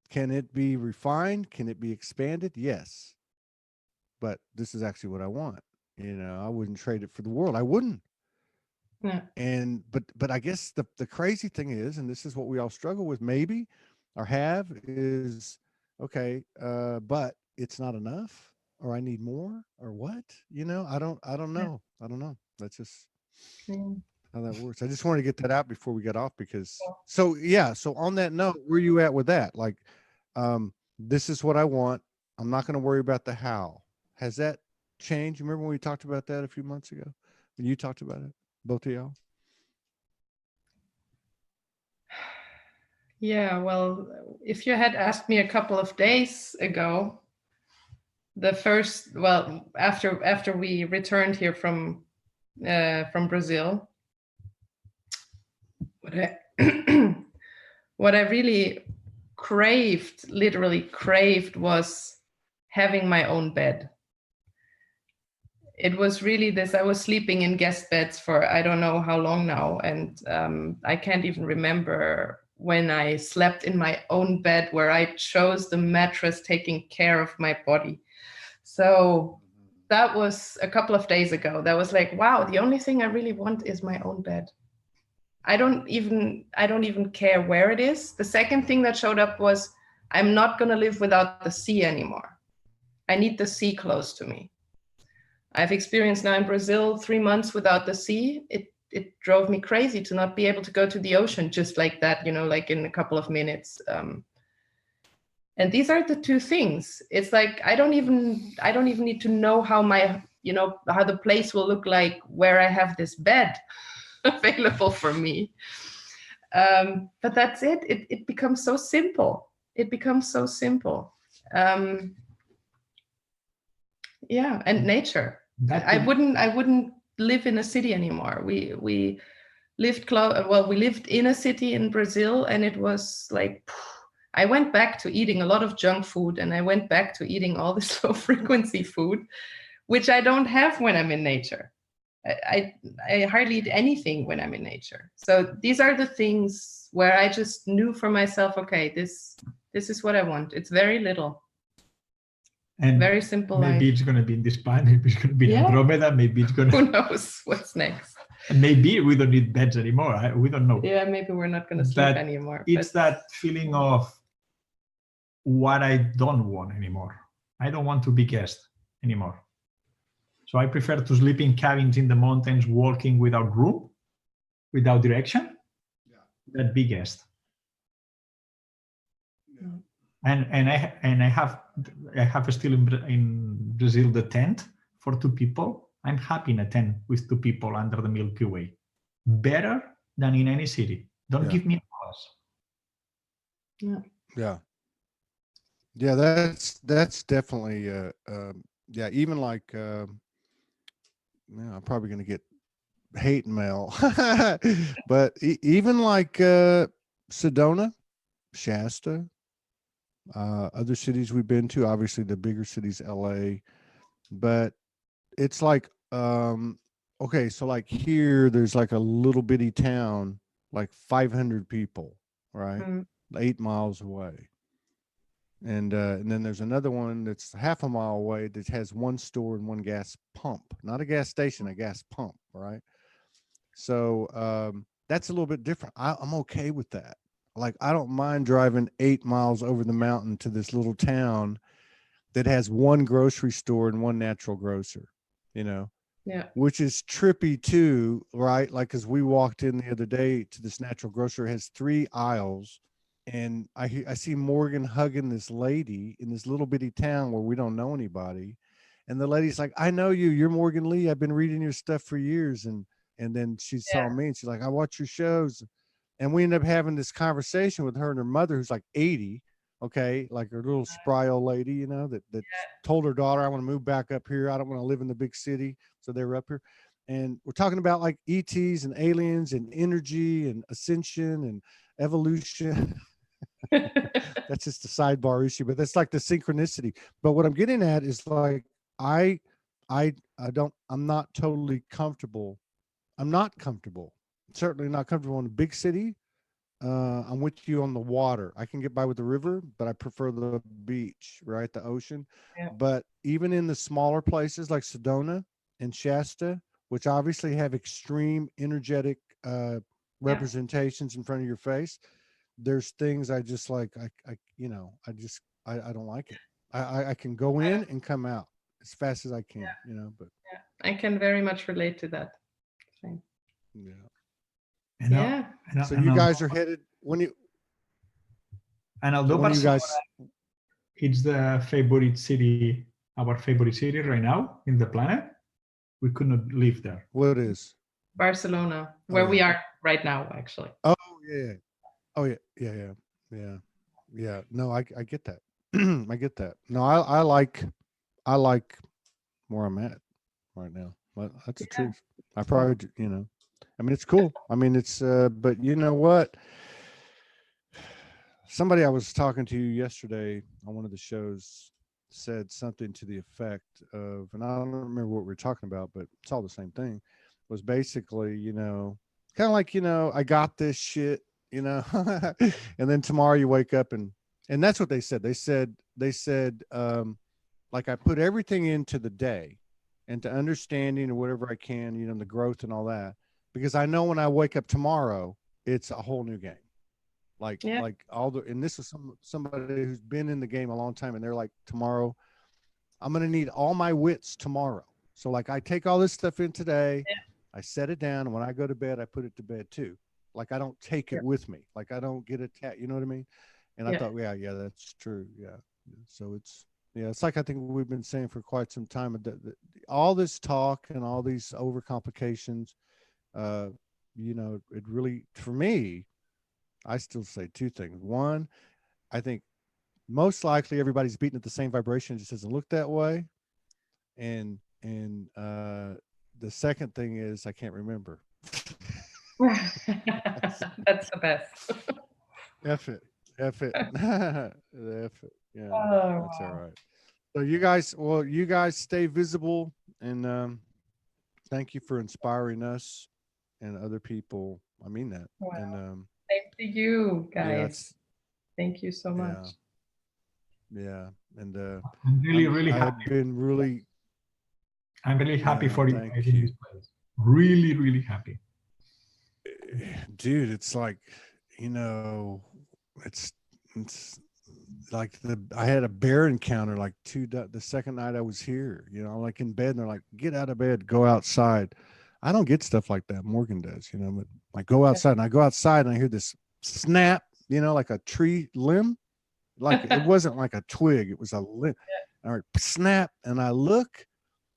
Can it be refined? Can it be expanded? Yes. But this is actually what I want. You know, I wouldn't trade it for the world. I wouldn't. Yeah. And but I guess the crazy thing is, and this is what we all struggle with, maybe, or have, is okay, but it's not enough, or I need more, or what? You know, I don't know. I don't know. That's just how that works. I just wanted to get that out before we got off, because so on that note, where are you at with that? Like, this is what I want. I'm not going to worry about the how. Has that changed? You remember when we talked about that a few months ago? When you talked about it, both of y'all? Yeah, well, if you had asked me a couple of days ago, after we returned here from from Brazil. What I really literally craved, was having my own bed. It was really this. I was sleeping in guest beds for I don't know how long now, and I can't even remember when I slept in my own bed where I chose the mattress taking care of my body. So that was a couple of days ago. That was like, wow, the only thing I really want is my own bed. I don't even care where it is. The second thing that showed up was, I'm not going to live without the sea anymore. I need the sea close to me. I've experienced now in Brazil 3 months without the sea. It drove me crazy to not be able to go to the ocean just like that, like in a couple of minutes. And these are the two things. It's like I don't even need to know how how the place will look like where I have this bed available for me. But that's it. It becomes so simple. It becomes so simple. Yeah, and nature. I wouldn't live in a city anymore. We lived we lived in a city in Brazil, and it was like I went back to eating a lot of junk food, and I went back to eating all this low frequency food, which I don't have when I'm in nature. I hardly eat anything when I'm in nature. So these are the things where I just knew for myself, okay, this is what I want. It's very little. And very simple. Maybe life. It's going to be in this planet. Maybe it's going to be Andromeda. Maybe it's going to. Who knows what's next? And maybe we don't need beds anymore. We don't know. Yeah, maybe we're not going to sleep anymore. It's that feeling of what I don't want anymore. I don't want to be guest anymore. So I prefer to sleep in cabins in the mountains, walking without room, without direction, than be guest. Yeah. And I have still in Brazil the tent for 2 people. I'm happy in a tent with 2 people under the Milky Way. Better than in any city. Don't give me a house. Yeah, that's definitely even like I'm probably going to get hate mail, but even like Sedona, Shasta, other cities we've been to, obviously the bigger cities, LA, but it's like, okay, so like here, there's like a little bitty town, like 500 people, right? 8 miles away. And then there's another one that's half a mile away that has 1 store and 1 gas pump, not a gas station, a gas pump, right? So that's a little bit different. I'm okay with that. Like, I don't mind driving 8 miles over the mountain to this little town that has 1 grocery store and 1 natural grocer, which is trippy too, right? Like, as we walked in the other day to this natural grocer, it has 3 aisles. And I see Morgan hugging this lady in this little bitty town where we don't know anybody. And the lady's like, I know you. You're Morgan Lee. I've been reading your stuff for years. And then she saw me and she's like, I watch your shows. And we ended up having this conversation with her and her mother, who's like 80. Okay. Like her little spry old lady, that told her daughter, I want to move back up here. I don't want to live in the big city. So they were up here. And we're talking about like ETs and aliens and energy and ascension and evolution. That's just a sidebar issue, but that's like the synchronicity. But what I'm getting at is like, I'm not totally comfortable. I'm not comfortable. Certainly not comfortable in a big city. I'm with you on the water. I can get by with the river, but I prefer the beach, right? The ocean. Yeah. But even in the smaller places like Sedona and Shasta, which obviously have extreme energetic representations in front of your face, there's things I just like, I don't like it. I can go in and come out as fast as I can, but I can very much relate to that. Same. So you guys are headed it's the favorite city, our favorite city right now in the planet. We could not live there. What is? Barcelona, where we are right now, actually. Oh yeah. Oh yeah. No, I get that. I get that. No, I like where I'm at right now. Well, that's the truth. I probably, you know, I mean, it's cool. I mean, it's, but you know what? Somebody I was talking to yesterday on one of the shows said something to the effect of, and I don't remember what we were talking about, but it's all the same thing, was basically, you know, kind of like, you know, I got this shit, you know, and then tomorrow you wake up and that's what they said. They said, like I put everything into the day and to understanding or whatever I can, you know, the growth and all that, because I know when I wake up tomorrow, it's a whole new game. Like all the, and this is somebody who's been in the game a long time, and they're like, tomorrow, I'm going to need all my wits tomorrow. So like I take all this stuff in today, I set it down, and when I go to bed, I put it to bed too. Like I don't take it with me. Like I don't get attacked. You know what I mean? And I thought, yeah, that's true. Yeah. So it's, yeah, it's like I think we've been saying for quite some time that all this talk and all these overcomplications, you know, it really, for me, I still say two things. One, I think most likely everybody's beating at the same vibration. It just doesn't look that way. And the second thing is I can't remember. That's the best. F it. F it. F it. Yeah, that's all right. So you guys stay visible, and thank you for inspiring us and other people. I mean that. Wow. And Thank you, guys. Yeah, thank you so much. Yeah. And I'm really happy. I've been really, I'm really happy for you thank guys in you. this place. Really happy. Dude, it's like, you know, it's like I had a bear encounter like the second night I was here, you know, like in bed, and they're like, get out of bed, go outside. I don't get stuff like that. Morgan does, you know, but like go outside, and I go outside and I hear this snap, you know, like a tree limb, like it wasn't like a twig, it was a limb. All right, snap, and I look,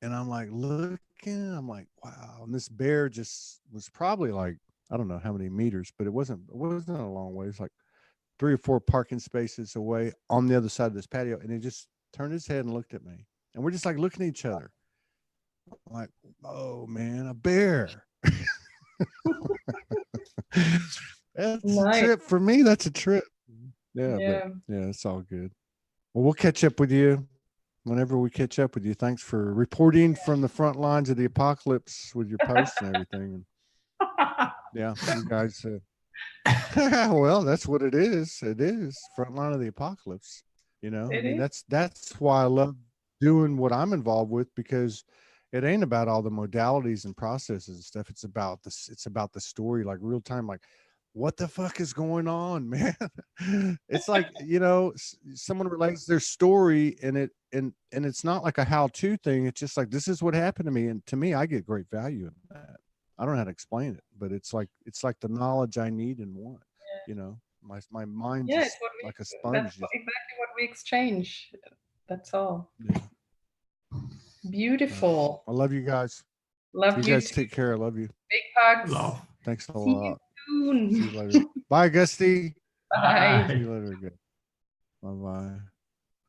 and I'm like looking, I'm like, wow. And this bear just was probably like, I don't know how many meters, but it wasn't a long way. It's like 3 or 4 parking spaces away on the other side of this patio. And he just turned his head and looked at me. And we're just like looking at each other. I'm like, oh man, a bear. That's Nice. a trip for me. That's a trip. Yeah. But yeah, it's all good. Well, we'll catch up with you whenever we catch up with you. Thanks for reporting from the front lines of the apocalypse with your posts and everything. Yeah, you guys. Well, that's what it is. It is front line of the apocalypse. You know, I mean, that's why I love doing what I'm involved with, because it ain't about all the modalities and processes and stuff. It's about this. It's about the story, like real time. Like, what the fuck is going on, man? It's like, you know, someone relates their story, and it's not like a how-to thing. It's just like, this is what happened to me, and to me, I get great value in that. I don't know how to explain it, but it's like the knowledge I need and want. You know, my mind just like a sponge. That's exactly what we exchange. That's all. Yeah. Beautiful. I love you guys. Love you guys. too. Take care. I love you. Big hugs. Love. Thanks a See lot. you soon. See you later. Bye, Agusti. Bye. See you later again. Bye-bye.